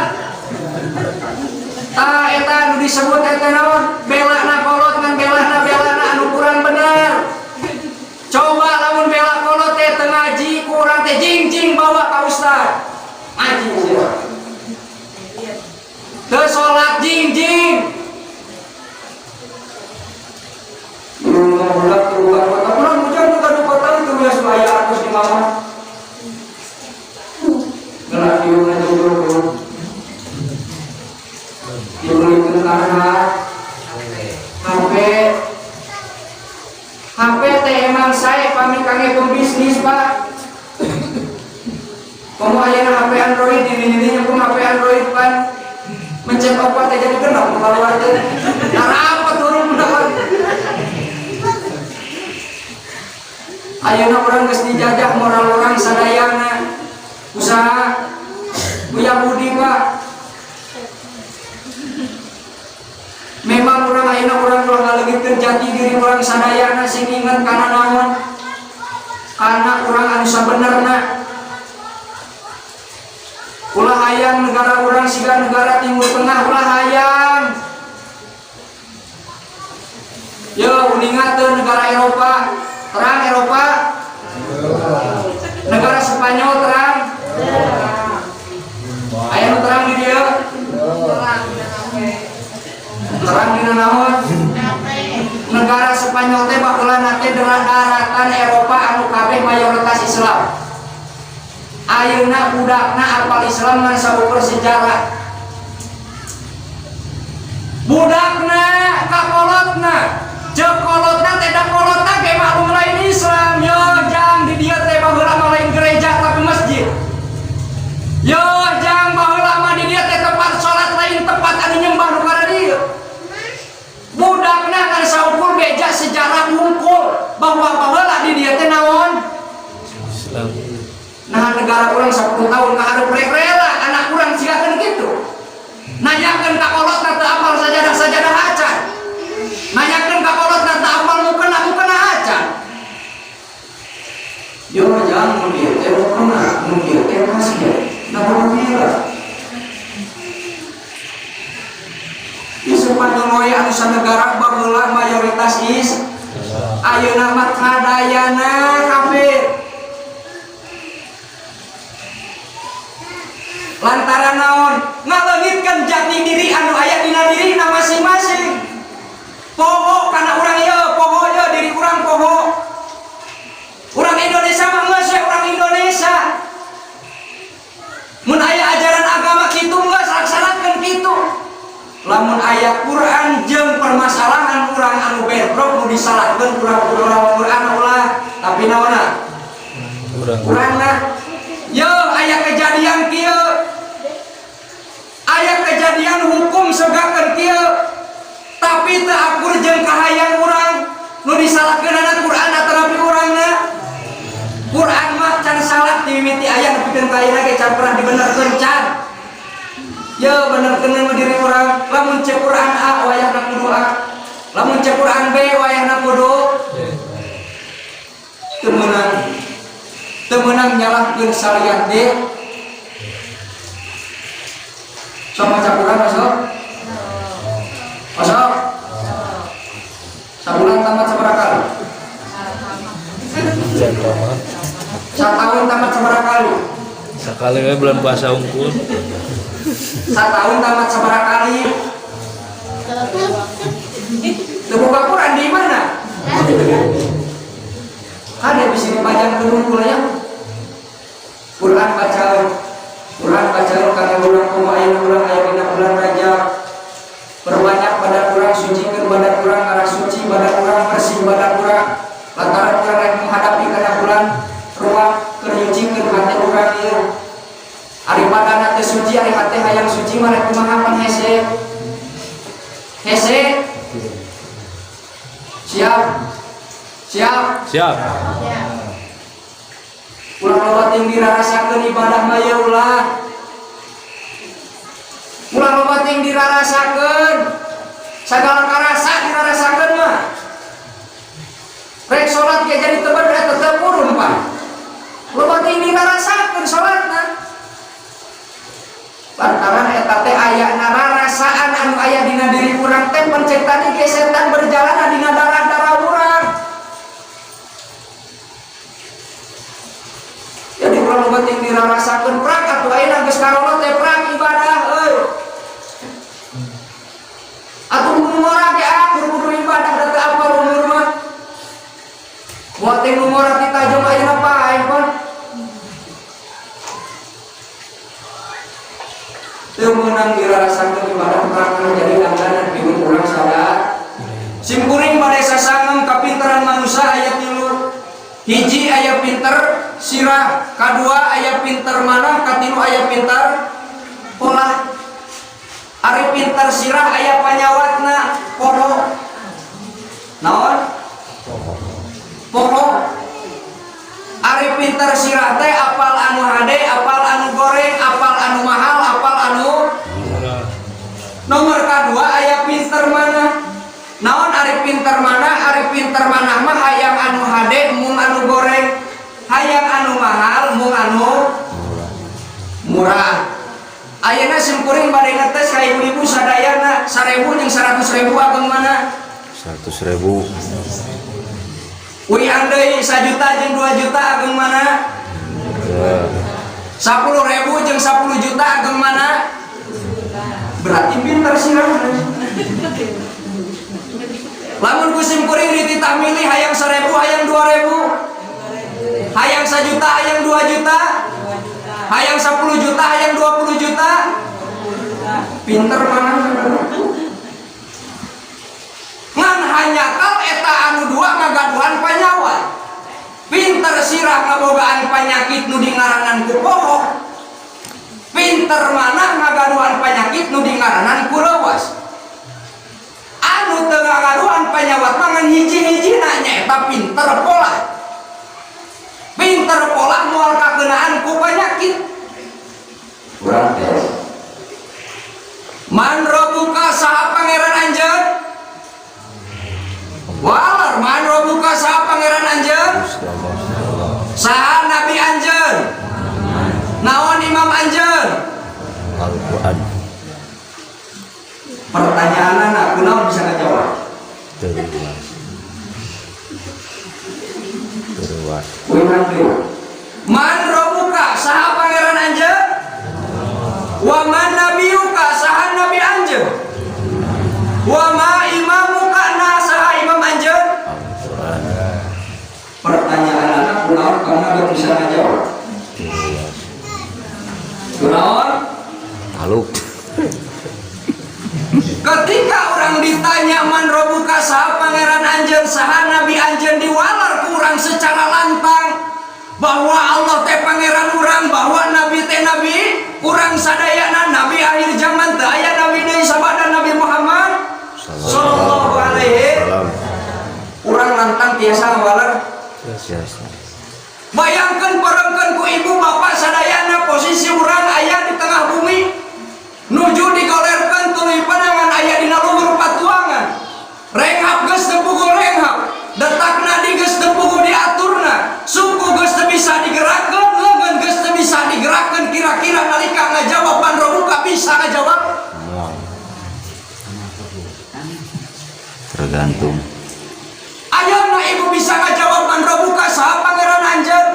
Tah eta nu disebut eta naon? Belana kolot ngan belana anu kurang bener. Coba lamun bela kolot teh teu ngaji ku urang teh jing bawa ka ustaz. Ngaji sia. Teu salat jing. Budak keluar kota, pulang hujan juga di kota itu biasa bayar atas di mana? Gelap diurang dulu. Diurang karena HP teh emang saya pamit kangge pembisnis Pak. Kamu ayeuna HP Android ini pun HP Android Pak. Mencet opat teh jadi genep kalau ada. Apa turun mendapat? Ayeuna urang geus dijajah moral urang sadayana. Usaha Buya Budi Pak. Memang urang ayeuna urang ulah ngalegitkeun jati diri urang sadayana sing inget kana naon? Kana urang anu sabenerna. Ulah hayang negara urang siga negara Timur Tengah ulah hayang. Yo uningateun negara Eropa. Terang Eropa, negara Spanyol terang, ayam terang di dia, terang di naon, negara Spanyol teh bakulah nate daratan Eropa anu kabeh mayoritas Islam. Ayeuna budakna apal Islam ngan saukur sejarah. Budakna kakolotna. Jeung kolotna teh da kolotna ge maklum lain Islam. Yo jang di dieu teh baheula mah lain gereja tapi masjid. Yo jang baheula mah di dieu teh tempat salat lain tempat anu nyembah nu kana dieu. Budakna kan saukur beja sejarah hungkul bahwa baheula di dieu teh naon? Islam. Nah negara urang 10 tahun kahareup rela anak urang sigakeun kitu. Nanyakeun ka kolotna teu apal sajadah hacan. Nanyakeun ka kolot dan tak apal mukena acan. Yo jangan mun dieu teh mukena, mun dieu teh kasih. Nah barulah. Di Spanyol we anu sanegara baheula mayoritas ayeuna mah kadayana kafir. Lantaran naon? Ngaleungitkeun jati diri anu aya dina dirina masing-masing. Poho karena orang ya, poho ya diri orang poho. Orang Indonesia mah geus orang Indonesia. Mun aya ajaran agama kitu geus laksanakeun kitu. Lamun aya Quran jeung permasalahan urang anu bentrok nu disalahkeun urang Quran ulah, tapi naonna? Urangna. Yo aya kejadian kieu. Aya kejadian hukum segakeun kieu. Tapi teu akur jeung kahayang urang nu disalahkeunana Quran atapi urangna. Quran mah can salah ti mimiti aya nepikeun ka ayeuna ge can pernah dibenerkeun can. Ya benerkeun diri urang, lamun cek Quran A wayahna kudu A. Lamun cek Quran B wayahna kudu teu meunang nyalahkeun syariat D. Sok maca Quran masuk. Masuk. Sabulan tamat sabaraha kali? Satahun tamat sabaraha kali? Sekali we bulan puasa unggul. Satahun tamat sabaraha kali? Teu boga Quran di mana? Ada bisa dipajang unggul ya. Quran baca karena urang kumaha aya dina bulan Rajab. Perbanyak badan urang sucikeun badan urang arah suci badan urang bersih badan urang lantaran urang rek menghadapi kana bulan ruang keur nyucikeun hate urang ieu. Ari badanna teh suci ari hate hayang suci mah rek kumaha pan hese. Siap. Ulah loba ting dirarasakeun ibadah mah ya ulah. Ulah loba ting dirarasakeun. Sagala karasa dirarasakeun mah. Rek salat ge jadi teu bener tetep urun pan. Loba ting dirarasakeun salatna. Lantaran eta teh aya rarasaan anu aya dina diri urang teh pencet tadi ge setan berjalan dina darah-darah urang. Jadi urang loba ting dirarasakeun prak atuh ayeuna geus karono teh prak ibadah euy. Atuh umur ge kudu ibadah da teu apal umur mah. Moal teh umur kita jeung ayeuna pae pon. Teu meunang dirarasakeun ibadah prak jadi langganan bikin urang sadar. Simkuring bade sasangem kapinteran manusia aya 3. Hiji aya pinter sirah, kadua aya pinter manah, katilu aya pinter pola. Ari pinter sirah aya panyawatna poho. Naon? Poho. Ari pinter sirah teh apal anu hade, apal anu goreng, apal anu mahal, apal anu nomor kadua aya pinter manah. Naon ari pinter manah? Ari pinter manah mah hayang anu hade mung anu goreng, hayang anu mahal mung anu murah. Ayeuna simkuring bade ngetes ka ibu-ibu sadayana 1000 jeung 100.000 ageng mana? 100.000. Ui andai 1 juta jeung 2 juta ageng mana? 10.000 jeung 10 juta ageng mana? Berarti pinter sirah. Lamun ku simkuring dititah milih hayang 1.000 hayang 2.000. Hayang 1 juta hayang 2 juta. Hayang 10 juta hayang 20 juta. Pinter mana? Ngan hanya kal eta anu dua ngagaduhan panyawat. Pinter sirah ngabogaan panyakit nu dingaranan ku poho. Pinter mana ngagaduhan panyakit nu dingaranan ku leuwas. Anu teu ngagaduhan panyawat mangan hiji-hijina nyaeta pinter pola. Pinter pola moal kakeunaan ku panyakit. Urang teh. Man robuka saha pangeran anjeun? Walar man robuka saha pangeran anjeun? Saha nabi anjeun? Naon imam anjeun? Al-Quran. Pertanyaanna kunaon bisa ngajawab? Terus. Man robuka saha pangeran anjeun? Wa man nabiyuka saha nabi anjeun? Wa ma imamuka na makhluk. Ketika orang ditanya man robuka saha pangeran anjeun saha nabi anjeun diwalar ku urang secara lantang bahwa Allah teh pangeran urang, bahwa nabi teh nabi urang sadayana nabi akhir zaman teh aya nabi deui sabada Nabi Muhammad sallallahu alaihi wasallam. Urang lantang tiasa ngawalar. Bayangkeun parengkeun ku ibu bapak sadayana posisi urang aya di tengah bumi nuju digolerkeun tuluy panangan aya dina luhur patuangan. Renghap geus teu puguh renghap, detakna di geus teu puguh diaturna, suku geus teu bisa digerakkeun, leungeun geus teu bisa digerakkeun. Kira-kira nalika ngajawab man robuka bisa ngajawab? Tergantung. Ayeuna ibu bisa ngajawab man robuka saha pangeran anjeun?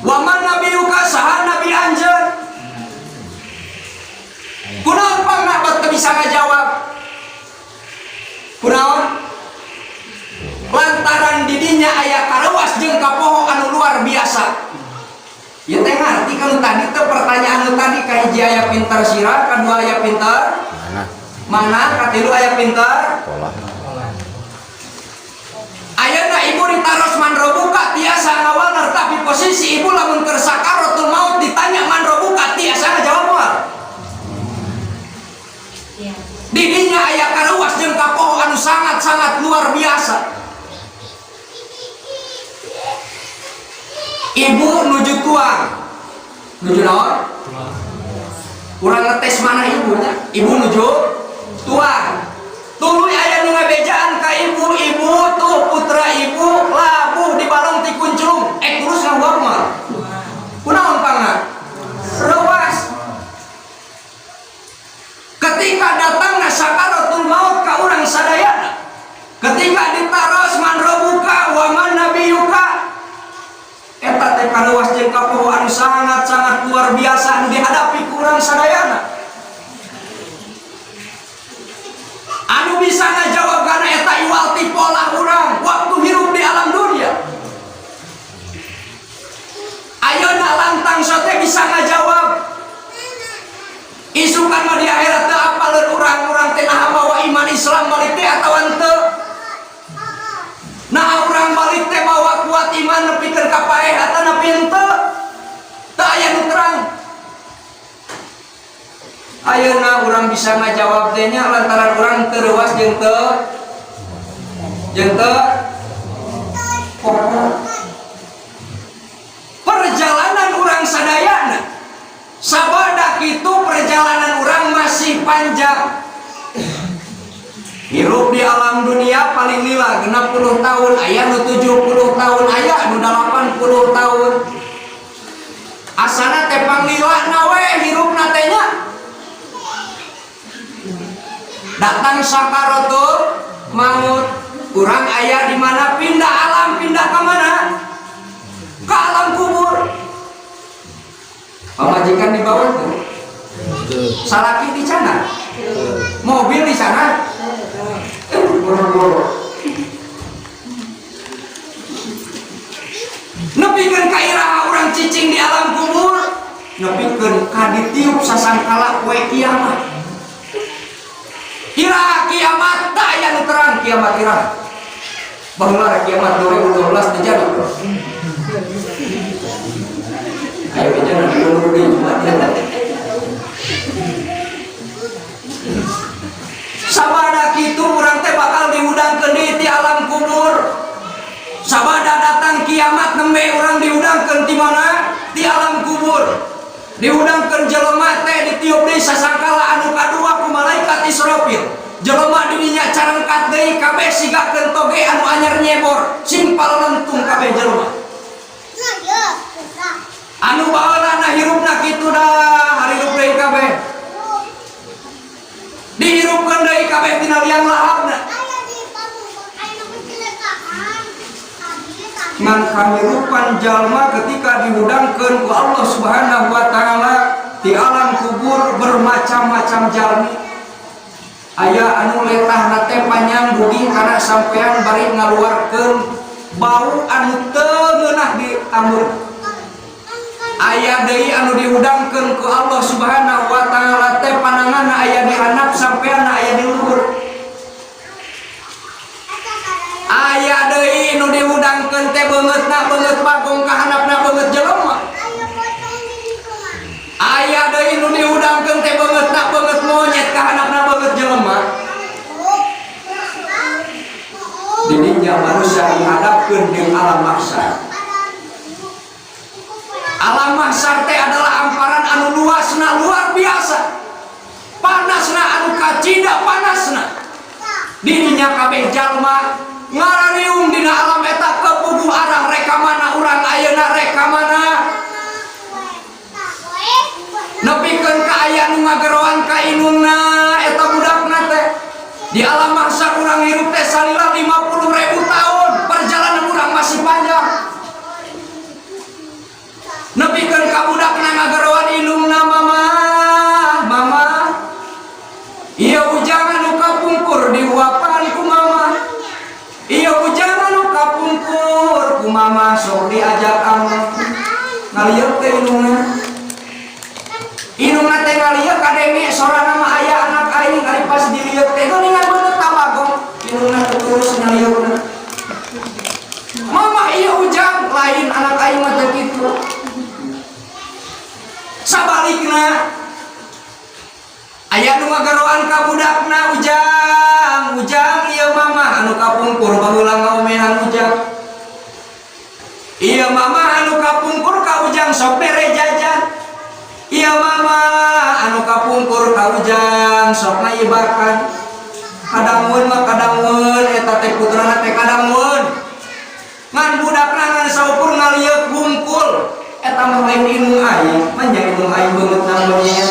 Wa man nabiyuka saha nabi anjeun? Kunaon pangna bat teu bisa ngajawab? Kunaon? Lantaran didinya aya karuas jeung kapoho anu luar biasa. Ieu teh ngarti kalau tadi teh pertanyaan nu tadi kahiji aya pintar sirah, kadua aya pintar mana, katilu aya pintar Pola. ayeuna ibu ditaros man robuka tiasa ngawalar, tapi posisi ibu lamun keur sakaratul maut ditanya man robuka tiasa ngajawab moal. Didinya aya karuas jeung kapoho anu sangat-sangat luar biasa. Ibu nuju tuang, nuju naon? Urang ngetes mana ibunya? Ibu nuju tuang. Tuluy aya nu ngabejaan ka ibu, ibu tuh putra ibu labuh di balong ti kuncung, terus ngawak mah. Kunaon pangna? Rewas. Ketika datangna sakaratul maut ka urang sadayana, ketika ditaros man robuka wa man nabiyuka, eta teh kaluas jeung kapoho anu sangat-sangat luar biasa anu dihadapi ku urang sadayana. Anu bisa ngajawab kana eta iwalti pola urang waktu hirup di alam dunia. Ayeuna lantang sote bisa ngajawab. Isukan mah di akhirat teh apaleun urang-urang teh naha mawa iman Islam balik teh atawa teu? Nah urang balik teh bawa kuat iman nepikeun ka paehatan nepi henteu? Teu aya nu terang. Ayeuna urang bisa ngajawab teh nya lantaran urang teu reuas jeung teu perjalanan urang sadayana sabada kitu perjalanan urang masih panjang. Hirup di alam dunia paling lila 60 tahun, aya nu 70 tahun, aya nu 80 tahun. Asana teh panglila nawe hirupna teh nya. Datang sakaratul maut, urang aya di mana pindah alam, pindah ke mana? Ke alam kubur. Pamajikan di bawah tuh. Salaki di sana. Mobil di sana. Nepikeun ka iraha urang cicing di alam kubur, nepikeun ka ditiup sasangkala poe kiamat. Iraha kiamat tak aya nu terang kiamat iraha. Baheula kiamat 2012 terjadi. Ayo bicara dulu di sabada kitu urang teh bakal diudangkeun di alam kubur. Sabada datang kiamat nembe urang diudangkeun di mana? Di alam kubur. Diudangkeun jelema teh ditiup deui sasangkala anu kadua ku malaikat Israfil. Jelema dirinya carengkat deui kabeh sigakeun toge anu anyar nyebor, simpal lentung kabeh jelema. Anu baheulana hirupna kitu dah, harirup deui kabeh. Dihirupkeun deui kabeh tina liang lahapna. Ngan kahirupan jalma ketika dihudangkeun ku Allah Subhanahu wa taala di alam kubur bermacam-macam jalmi. Aya anu letahna teh panjang budi kana sampean bari ngaluarkeun bau anu teu ngeunah di amur. Aya deui anu dihudangkeun ku Allah Subhanahu wa taala aya di handap sampean aya di luhur. Aya deui nu diudangkeun teh beungeutna beungeut bagong ka handapna beungeut jelema. Aya deui nu diudangkeun teh beungeutna beungeut monyet ka handapna beungeut jelema. Didinya manusia dihadapkeun jeung alam mahsyar. Alam mahsyar teh adalah amparan anu luasna luar biasa. Panasna anu kacida panasna. Didinya kabeh jalma ngarariung dina alam eta kepuguh arang reka mana urang ayeuna reka mana. Nepikeun ka aya nu ngageroan ka inungna eta budakna teh. Di alam mahsyar urang hirup teh salila 50.000 tahun. Perjalanan urang masih panjang. Nepikeun ka budakna ngageroan inungna mama. Mama. Ieu ujang anu kapungkur diuapan ku mama. Ieu ujang anu kapungkur ku mama sok diajak anu. Ngalieu teh inungna. Inungna teh ngalieu kadenge sorana mah aya anak aing ari pas dilieu teh geuningan beungeut tabagong. Inungna terus ngalieu. Mama ieu ujang lain anak aing mah teh kitu. Sabalikna aya nu ngageroan ka budakna ujang, ujang ieu mama anu kapungkur baheula ngaomehan ujang. Ieu mama anu kapungkur ka ujang sok bere jajan. Ieu mama anu kapungkur ka ujang sok ngaibakan. Kadangun mah kadangun eta teh putrana teh kadangun. Ngan budakna ngan saukur ngalieu bungkul. Eta mah lain inung aing, mah nya inung aing beungeut namanya.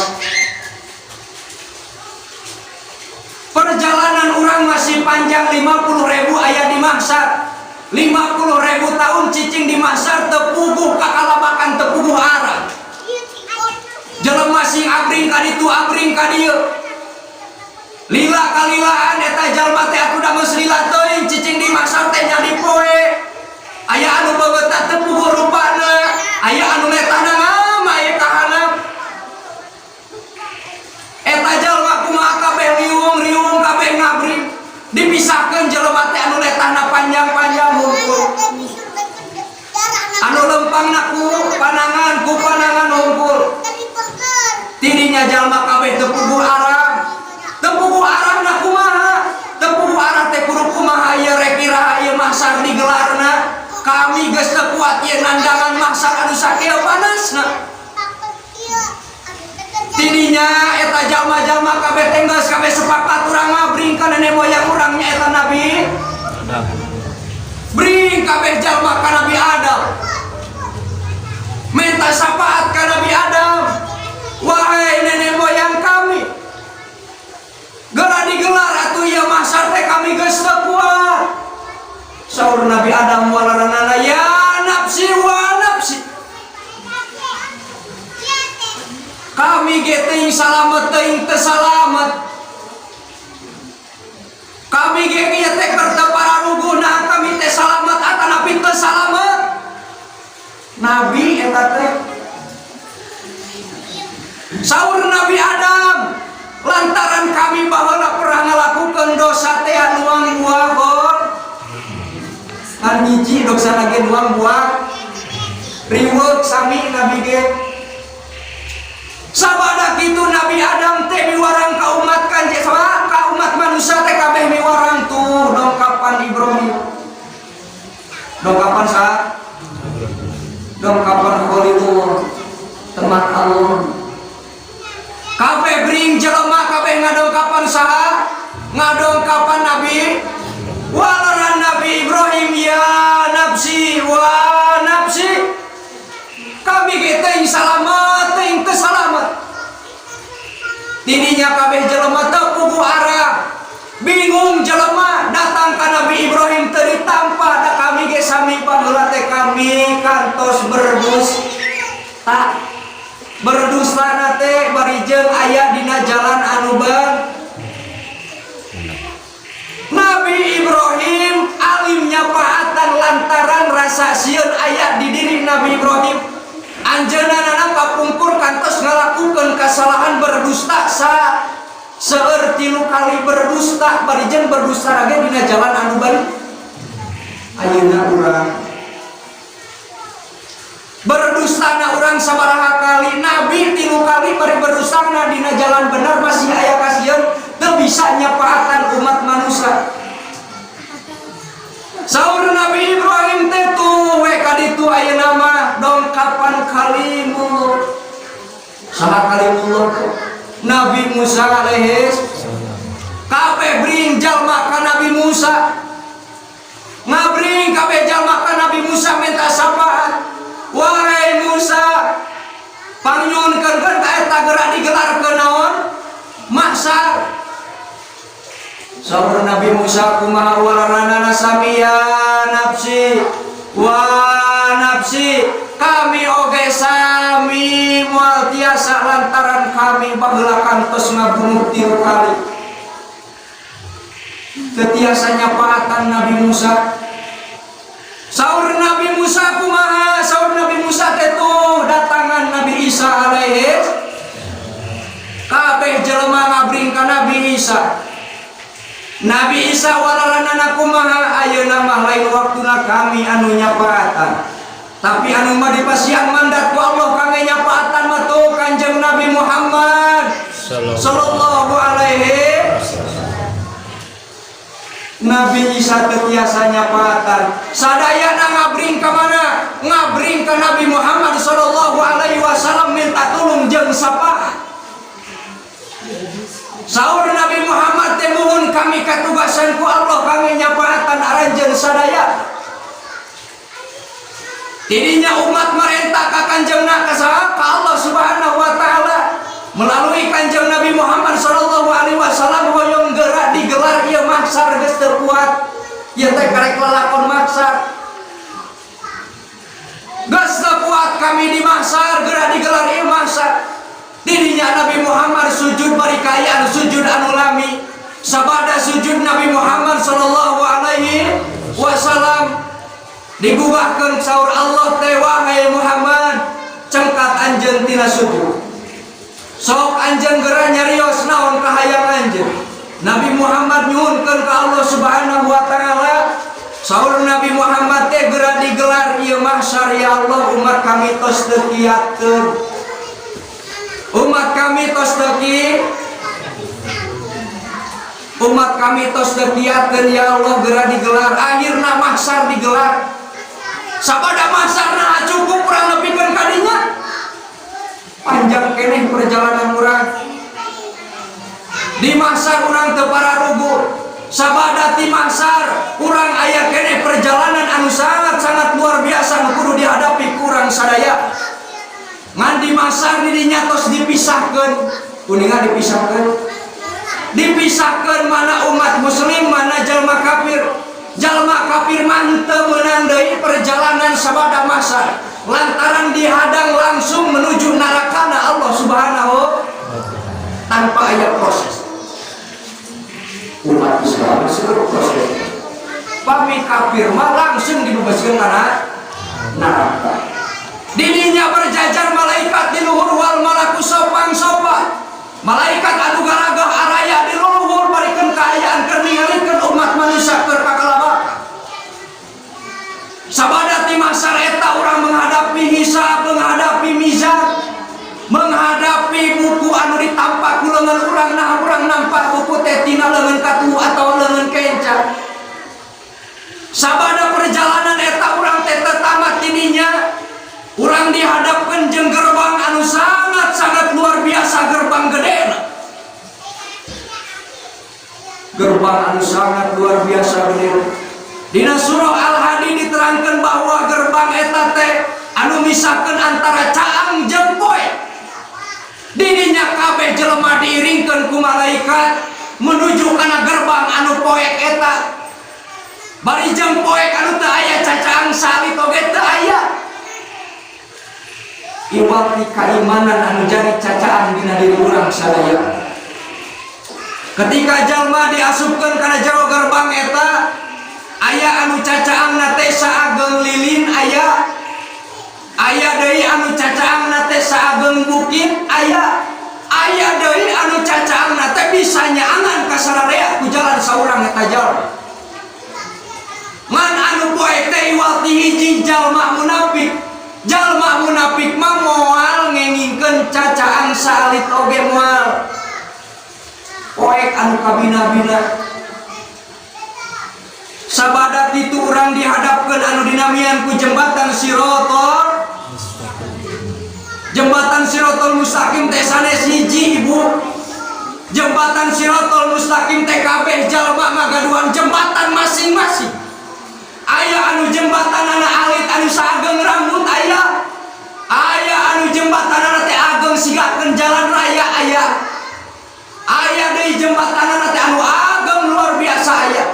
Perjalanan orang masih panjang 50.000 aya di mahsyar. 50.000 tahun cicing di mahsyar tepuguh kakalabakan tepuguh arah. Jelema sing abring ka ditu abring ka dieu. Lila kalilaan eta jalma teh atuh da geus lila teuing cicing di mahsyar teh nya dipoe. Aya anu bebeutna tepuguh rupana, aya anu letana ngam aya ka handap. Eta jalma kumaha kabeh riung kabeh ngabring. Dipisahkeun jelema teh anu letana panjang-panjang hungkul. Anu lempangna ku panangan hungkul. Tidinya jalma kabeh tepuguh arang. Tepuguh arangna kumaha? Tepuguh arang teh kudu kumaha ieu rek iraha ieu mahsyar digelarna. Kami geus teu kuat ieu nandangan mahsyar anu sakieu panasna. Tidinya eta jalma-jalma kabeh teh geus kabeh sepakat urang ngabring ka nenek moyang urang nya eta Nabi Adam. Bring kabeh jalma ka Nabi Adam. Minta syafaat ka Nabi Adam. Wahai nenek moyang kami, geura digelar atuh ieu mahsyar teh kami geus teu kuat. Saur Nabi Adam walaranana ya nafsi wa nafsi. Kami ge teuing salamet teuing teu salamet. Kami ge ieu teh keur teu paranuguhna kami teh salamet atanapi teu salamet. Nabi eta teh saur Nabi Adam, lantaran kami baheula pernah ngalakukeun dosa teh anu buah kan hiji dosa lagi nuang buah riweuh sami Nabi ge. Sabada kitu Nabi Adam teh miwarang ka umat kanjeng sama ka umat manusia teh kabeh miwarang tuh dongkapan Ibrahim. Dongkapan sa? Dongkapan Khalilullah temat Allah. Kabeh bring jelema kabeh ngadongkapan saha? Ngadongkapan Nabi walaran Nabi Ibrahim ya nafsi wa nafsi. Kami ge teuing salamet teuing teu salamet. Tidinya kabeh jelema teu puguh arah. Bingung jelema datang ka Nabi Ibrahim teu ditampa da kami ge sami baheula teh kami kantos berdusta. Berdustana teh barijeung aya dina jalan anu beung. Nabi Ibrahim alimnya pahatan lantaran rasa sieun aya di diri Nabi Ibrahim. Anjeunna kapungkur kantos ngalakukeun kasalahan berdusta sa 3 kali berdusta, barijen berdusta lagi dina jalan anu balik. Ayeuna urang berdustana urang sabaraha kali, Nabi 3 kali bari berdustana dina jalan benar masih aya kasieun teu bisa nyapaatan umat manusia. Saur Nabi Ibrahim teh tuh we kaditu ayeuna mah dongkapan kalimullah. Saha kalimullah? Nabi Musa alaihi kabeh bring jalma ka Nabi Musa. Ngabring kabeh jalma ka Nabi Musa minta syafaat. Wahai Musa, panyunkeun ka eta geura digelarkeun naon? Mahsyar. Saur Nabi Musa kumaha waranana samia nafsi wa nafsi, kami oge sami moal tiasa lantaran kami baheula kantos ngabunuh 3 kali. Ketiasa nyapaatan Nabi Musa. Saur Nabi Musa kumaha? Saur Nabi Musa teh tuh datangan Nabi Isa alaihi kabeh jelema ngabring ka Nabi Isa. Nabi Isa walaranana kumaha? Ayeuna mah lain waktuna kami anu nyapaatan, tapi anu mah dipasihan mandat ku Allah kangge nyapaatan mah tuh Kanjeng Nabi Muhammad sallallahu alaihi. Nabi Isa tetiasa nyapaatan, sadayana ngabring ka mana? Ngabring ka Nabi Muhammad sallallahu alaihi wasallam minta tulung jeung sapa? Saur Nabi Muhammad teh muhun kami katugasan ku Allah kami nyapaatan aranjeun sadaya. Tidinya umat merentah ka kanjengna ka saha? Ka Allah Subhanahu wa taala melalui Kanjeng Nabi Muhammad sallallahu alaihi wasallam hoyong geura digelar ieu mahsyar geus teu kuat. Ieu teh karek lalakon mahsyar. Geus teu kuat kami di mahsyar geura digelar ieu mahsyar. Dirinya Nabi Muhammad sujud bari kaayaan sujud anu lami. Sabada sujud Nabi Muhammad sallallahu alaihi wasallam digubahkeun saur Allah teh, wahai Muhammad cengkat anjeun tina sujud. Sok anjeun geura nyarios naon kahayang anjeun. Nabi Muhammad nyuhunkeun ka Allah Subhanahu wa taala. Saur Nabi Muhammad teh geura digelar ieu mahsyar, ya Allah umat kami tos teu kiatkeun. Umat kami tos teki, umat kami tos tekiatkeun ya Allah geura digelar, akhirna mahsyar digelar. Sabada mahsyarna cukup urang nepikeun ka dinya. Panjang keneh perjalanan urang. Di mahsyar urang teu pararugu. Sabada ti mahsyar urang aya keneh perjalanan anu sangat-sangat luar biasa nu kudu dihadapi ku urang sadaya. Ngan di mahsyar didinya tos dipisahkeun, kuningan dipisahkeun mana umat muslim mana jalma kafir. Jalma kafir mah teu meunang deui perjalanan sabada mahsyar lantaran dihadang langsung menuju nerakana Allah Subhanahu tanpa aya proses. Umat Islam seluruh proses. Pami kafir mah langsung dibebaskeun kana neraka. Didinya berjajar malaikat di luhur wal malaku sopang sopa. Malaikat anu garagah araya di luhur barikeun kaayaan keur ningalikeun umat manusia keur kakalabak. Sabada ti mahsyar eta urang menghadapi hisab, menghadapi mizan, menghadapi buku anu ditampak ku leungeun urang, nah urang nampak buku teh tina leungeun katu atau leungeun kenca. Sabada perjalanan eta urang teh teu tamat tidinya. Urang dihadapkan jeung gerbang anu sangat-sangat luar biasa, gerbang gede. Gerbang anu sangat luar biasa gede. Dina surah Al-Hadid diterangkan bahwa gerbang eta teh anu misahkeun antara caang jeung poe. Didinya kabeh jelema diiringkeun ku malaikat menuju kana gerbang anu poek eta. Bari jeung poek anu teu aya cacaang salit oge teu aya. Iwati keimanan anu jadi cacaan dina diri urang sadaya. Ketika jalma diasupkeun kana jero gerbang eta, aya anu cacaangna teh saageng lilin aya. Aya deui anu cacaangna teh saageng bukit aya. Aya deui anu cacaangna teh bisa nyaangan jalan saurang eta jalma. Man anu poek teh iwal ti hiji jalma munafik. Jalma munafik mah moal ngengingkeun cacaan salit oge moal. Poek anu kabina-bina. Sabada itu urang dihadapkeun anu dinamian ku jembatan Sirotol. Jembatan Sirotol Mustaqim teh sanes hiji ibu. Jembatan Sirotol Mustaqim teh kabeh jalma ngagaduhan jembatan masing-masing. Aya anu jembatanana alit anu saageng rambut aya. Aya anu jembatanana teh ageng sigakeun jalan raya aya. Aya deui jembatanana teh anu ageng luar biasa aya.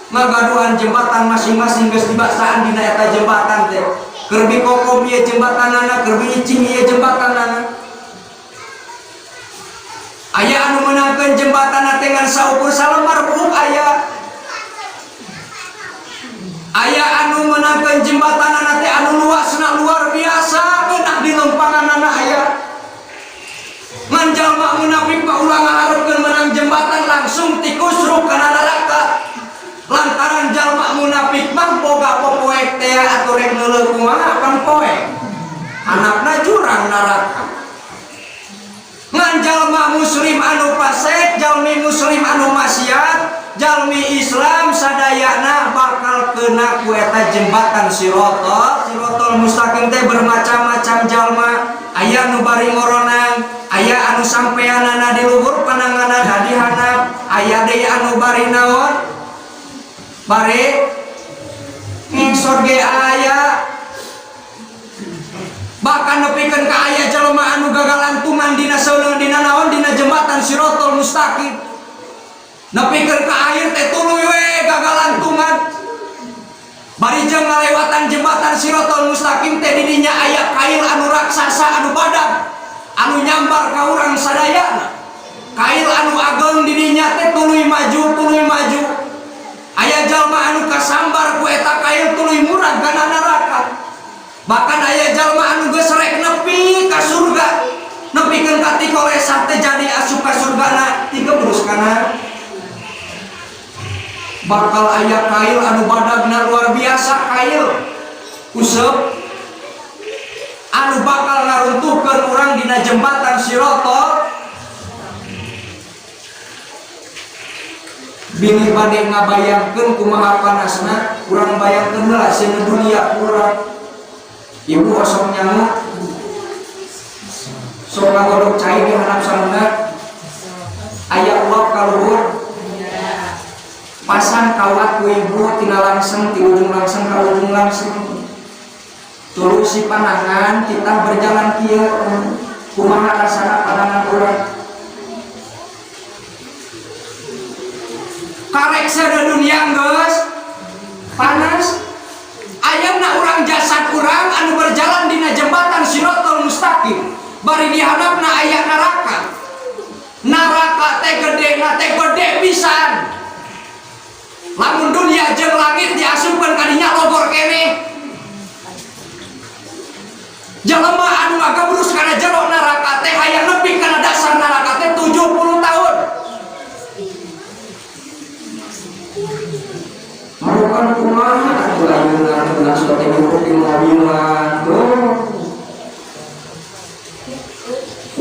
Ngagaduhan jembatan masing-masing geus dibasaan dina eta jembatan teh. Keur bikokom ieu jembatanana, keur bicing ieu jembatanana. Aya anu meunangkeun jembatanna teh ngan saukur salembar buuk aya. Aya anu meunangkeun jembatanna teh anu luasna luar biasa, geunah di lempanganna aya. Ngan jalma munafik mah ulah ngaharepkeun menang jembatan langsung tikusruk kana neraka. Lantaran jalma munafik mah boga popoek teh atuh rek neuleuh kumaha kan poek. Anakna jurang neraka. Ngan jalma muslim anu fasik, jalmi muslim anu maksiat, jalmi Islam sadayana bakal kena ku eta jembatan Sirotol Mustaqim teh bermacam-macam jalma. Aya nu bari ngoronang, aya anu sampeanana di luhur pananganna di handap, aya deui anu bari naon? Bari ngisor ge aya. Bahkan nepikeun ka aya jalma anu gagalantungan dina saeuleung dina naon dina jembatan Sirotol Mustaqim. Nepikeun ka air teh tuluy we gagalantungan. Bari jeung ngalewatan jembatan Sirotol Mustaqim teh di dinya aya kail anu raksasa anu badag anu nyambar ka urang sadayana. Kail anu ageng di dinya teh tuluy maju. Aya jalma anu kasambar ku eta kail tuluy murag kana neraka. Bahkan aya jalma anu geus rek nepi ka surga, nepikeun ka ti kolesah teh jadi asup ka surgana ti gebrus kana. Bakal aya kail anu badagna luar biasa, kail useup anu bakal ngaruntuhkeun urang dina jembatan Sirotol. Bini bade ngabayangkeun kumaha panasna, urang bayangkeun heula sieun dunia urang. Ibu osok nyangu, sok ngagodok cai di handap saluna. Aya uap ka luhur, pasang kawat ku ibu tina langsung ti ujung langsung ka ujung langsung. Tuluy si panangan kita berjalan kieu, kumaha rasana panangan urang. Karek sadunya geus panas. Ayeuna urang jasad urang anu berjalan dina jembatan Sirotol Mustaqim. Bari di hadapna aya neraka. Neraka teh gedena teh gede pisan. Lamun dunia jeung langit diasupkeun ka dinya logor keneh. Jelema anu ngagebrus kana jero neraka teh hayang nepi kana dasar neraka teh 70 tahun. Bukan kumaha lamun langsung teh nyuruh di mobilan tuh.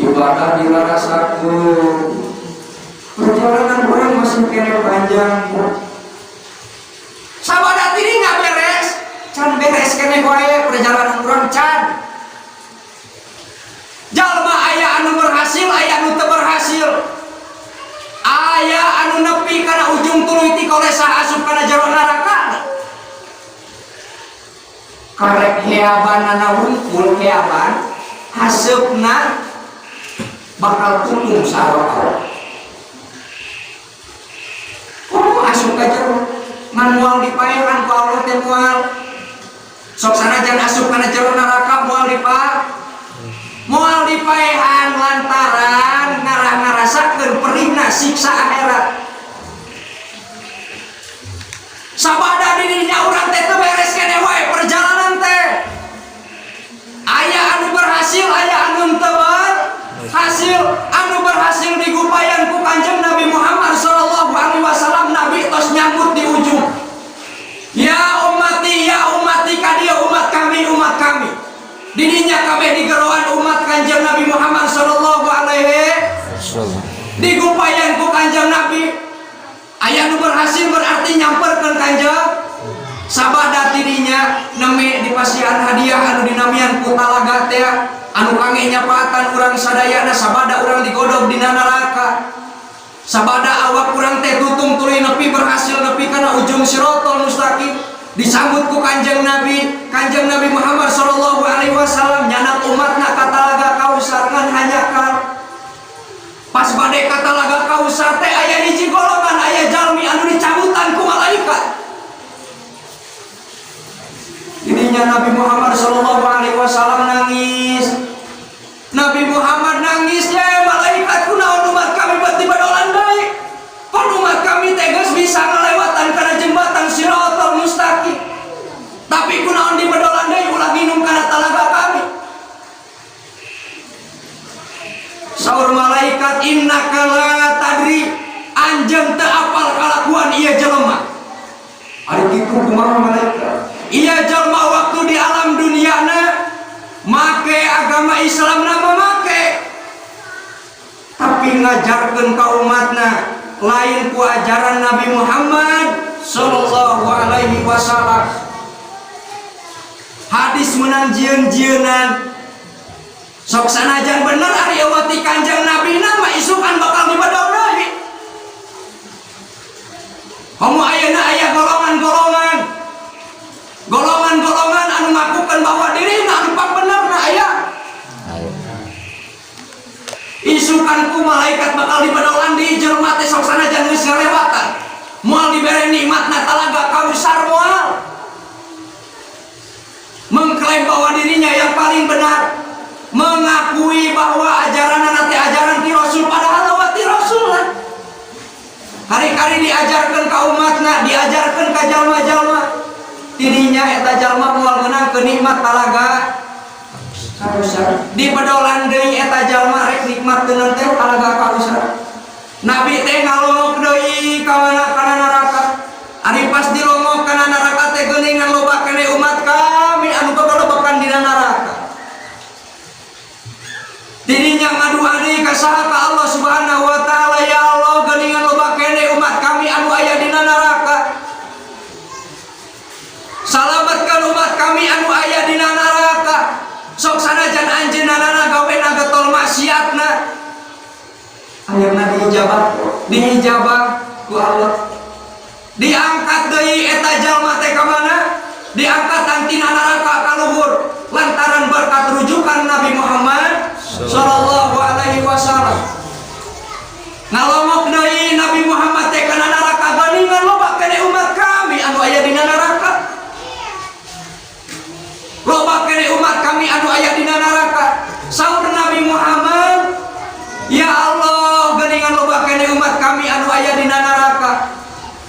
Ibadah dirarasakeun. Perjalanan urang masih kene panjang. Sabada tini nggak beres, can beres kene wae perjalanan urang can. Jalma aya anu berhasil, aya anu teu berhasil. Aya anu nepi kana ujung tuluy ti kolesah asup kana jero neraka. Karek heabanana wungkul heaban, haseupna bakal tutung sarua. Komo asup ka jero, ngan moal dipaehan ku Allah teh moal. Sok sanajan asup kana jero neraka moal dipaehan lantaran ngarasakeun perihna siksa akhirat. Sabada di dinya urang teh teu beres keneh wae perjalanan teh. Aya anu berhasil, aya anu teu berhasil. Anu berhasil digupayan ku Kanjeng Nabi Muhammad sallallahu alaihi wasallam digupayan ku Kanjeng Nabi aya nu berhasil berarti nyamperkeun Kanjeng sabada dirinya neme dipasihan hadiah anu dinamian ku talaga teh anu kangge nyapaatan urang sadayana sabada urang digodog dina neraka sabada awak urang teh tutung tuluy nepi berhasil nepi kana ujung Siratal Mustaqim disambut ku Kanjeng Nabi Muhammad sallallahu alaihi wasallam nyanat umatna ka talaga Kausar ngan hanyakan pas bade ka talaga Kausar teh aya hiji golongan aya jalmi anu dicabutan ku malaikat. Ininya Nabi Muhammad sallallahu alaihi wasallam nangis. Nabi Muhammad nangis ya malaikat kunaon umat kami bati badolan deui. Pun umat kami teh geus bisa ngalewatan kana jembatan Siratal Mustaqim. Tapi kunaon di badolan deui ulah nginum kana talaga kami. Saur malaikat innaka la tadri anjeun teu apal kalakuan ieu jelema. Ari kitu kumaha malaikat? Ieu jelema waktu di alam duniana make agama Islam nama make tapi ngajarkeun ka umatna lain ku ajaran Nabi Muhammad sallallahu alaihi wasallam. Hadis menang jieun-jieunan sok sanajan bener ari awati Kanjeng Nabi nama isukan bakal dibadog deui. Kamu ayeuna aya golongan anu ngakukeun bahwa dirina anu benerna aya. Isukan ku malaikat bakal dibadolan di jelema teh sok sanajan geus ngalewatan. Moal dibere nikmatna talaga Kausar moal. Mengklaim bahwa dirinya yang paling benar, mengakui bahwa ajaran teh ajaran ti Rasul padahal lewat ti Rasul lah. Hari-hari diajarkeun ka umatna, diajarkeun ka jalma-jalma. Dirinya eta jalma moal meunang ke nikmat talaga Kausar. Di badolan deui eta jalma rek nikmatkeun teh talaga Kausar. Nabi teh ngalongok deui ka neraka. Ari pas dilongok kana neraka teh geuningan loba keneh umat kami anu kagalobakan dina neraka. Dirinya ngadu adi ka saha ka Allah Subhanahu wa taala, ya Allah geuningan loba keneh umat kami anu aya dina neraka. Salametkeun umat kami anu aya dina neraka. Sok sanajan anjeunna gawena getol maksiatna. Ayeuna diijabah ku Allah. Diangkat deui eta jalma teh ka mana? Diangkat antina neraka ka luhur lantaran berkat rujukan Nabi Muhammad sallallahu alaihi wasallam. Ngalongok deui Nabi Muhammad teh kana neraka geuningan loba keneh umat kami anu aya dina neraka. Loba keneh umat kami anu aya dina neraka. Saur Nabi Muhammad, ya Allah geuningan loba keneh umat kami anu aya dina neraka.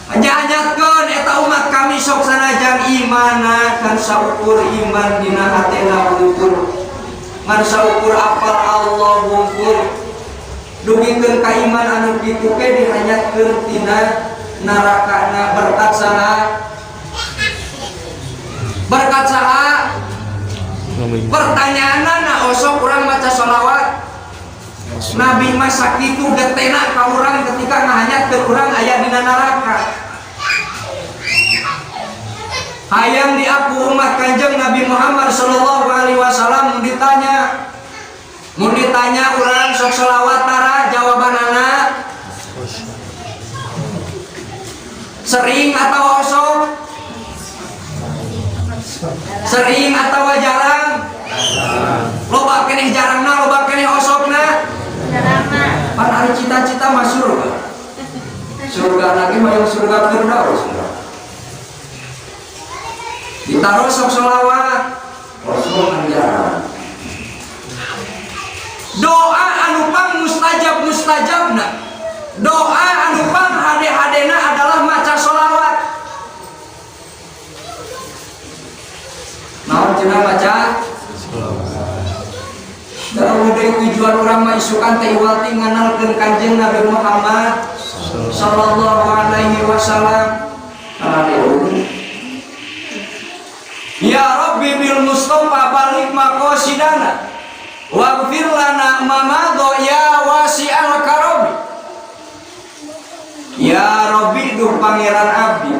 Nyanyatkeun eta umat kami sok sanajan imana kan saukur iman dina hatena wungkul. Ngan saukur apal Allah wungkul. Dugikeun ka iman anu kitu ke dihanyatkeun tina narakana berkat saha? Berkat saha? Pertanyaanna osok urang maca sholawat. Nabi masa kitu getena ka urang ketika ngahanyatkeun urang aya dina neraka. Hayang diaku umat Kanjeng Nabi Muhammad sallallahu alaihi wasallam ditanya urang sok sholawat tara jawabanana sering atau osok? Sering atau jarang? Loba keneh jarangna, loba keneh osokna? Jarangna. Pan ari cita-cita mah surga. Surga lagi mah yang surga Firdaus. Ditaruh sok sholawat. Osok jarang. Doa anu pang mustajabna. Doa anu pang hade-hadena adalah maca sholawat. Naon cenah maca dalam udah tujuan orang maisukan teh iwati nganalkeun Kanjeng Nabi Muhammad sallallahu alaihi wasallam. Ya Rabbi bil Mustafa balik maqasidana waghfir lana ma madha ya wasi'al karam Ya Rabbi duh pangeran abdi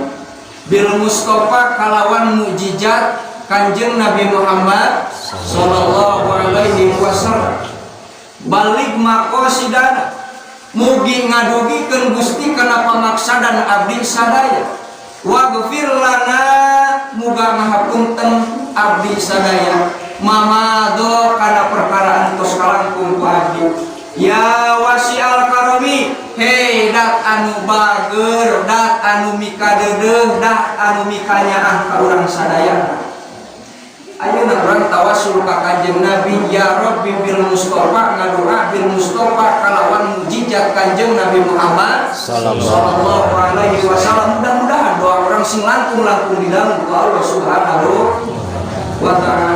bil Mustafa kalawan mukjizat Kanjeng Nabi Muhammad sallallahu alaihi wasallam balik maqasidana mugi ngadugikeun Gusti kana pamaksadan abdi sadaya waghfir lana muga ngahapunten abdi sadaya mamado kana perkara tos kalangkung ku abdi ya wasi'al karami hei dat anu bager dat anu mikadeudeuh dat anu mikanyaah ka urang sadaya ayeuna urang tawasul ka Kanjeng Nabi ya Rabbi bil Mustafa ngadua bil Mustafa kalawan mujizat Kanjeng Nabi Muhammad sallallahu alaihi wasallam mudah-mudahan doa orang sing langkung-langkung di dalam Allah Subhanahu wa taala.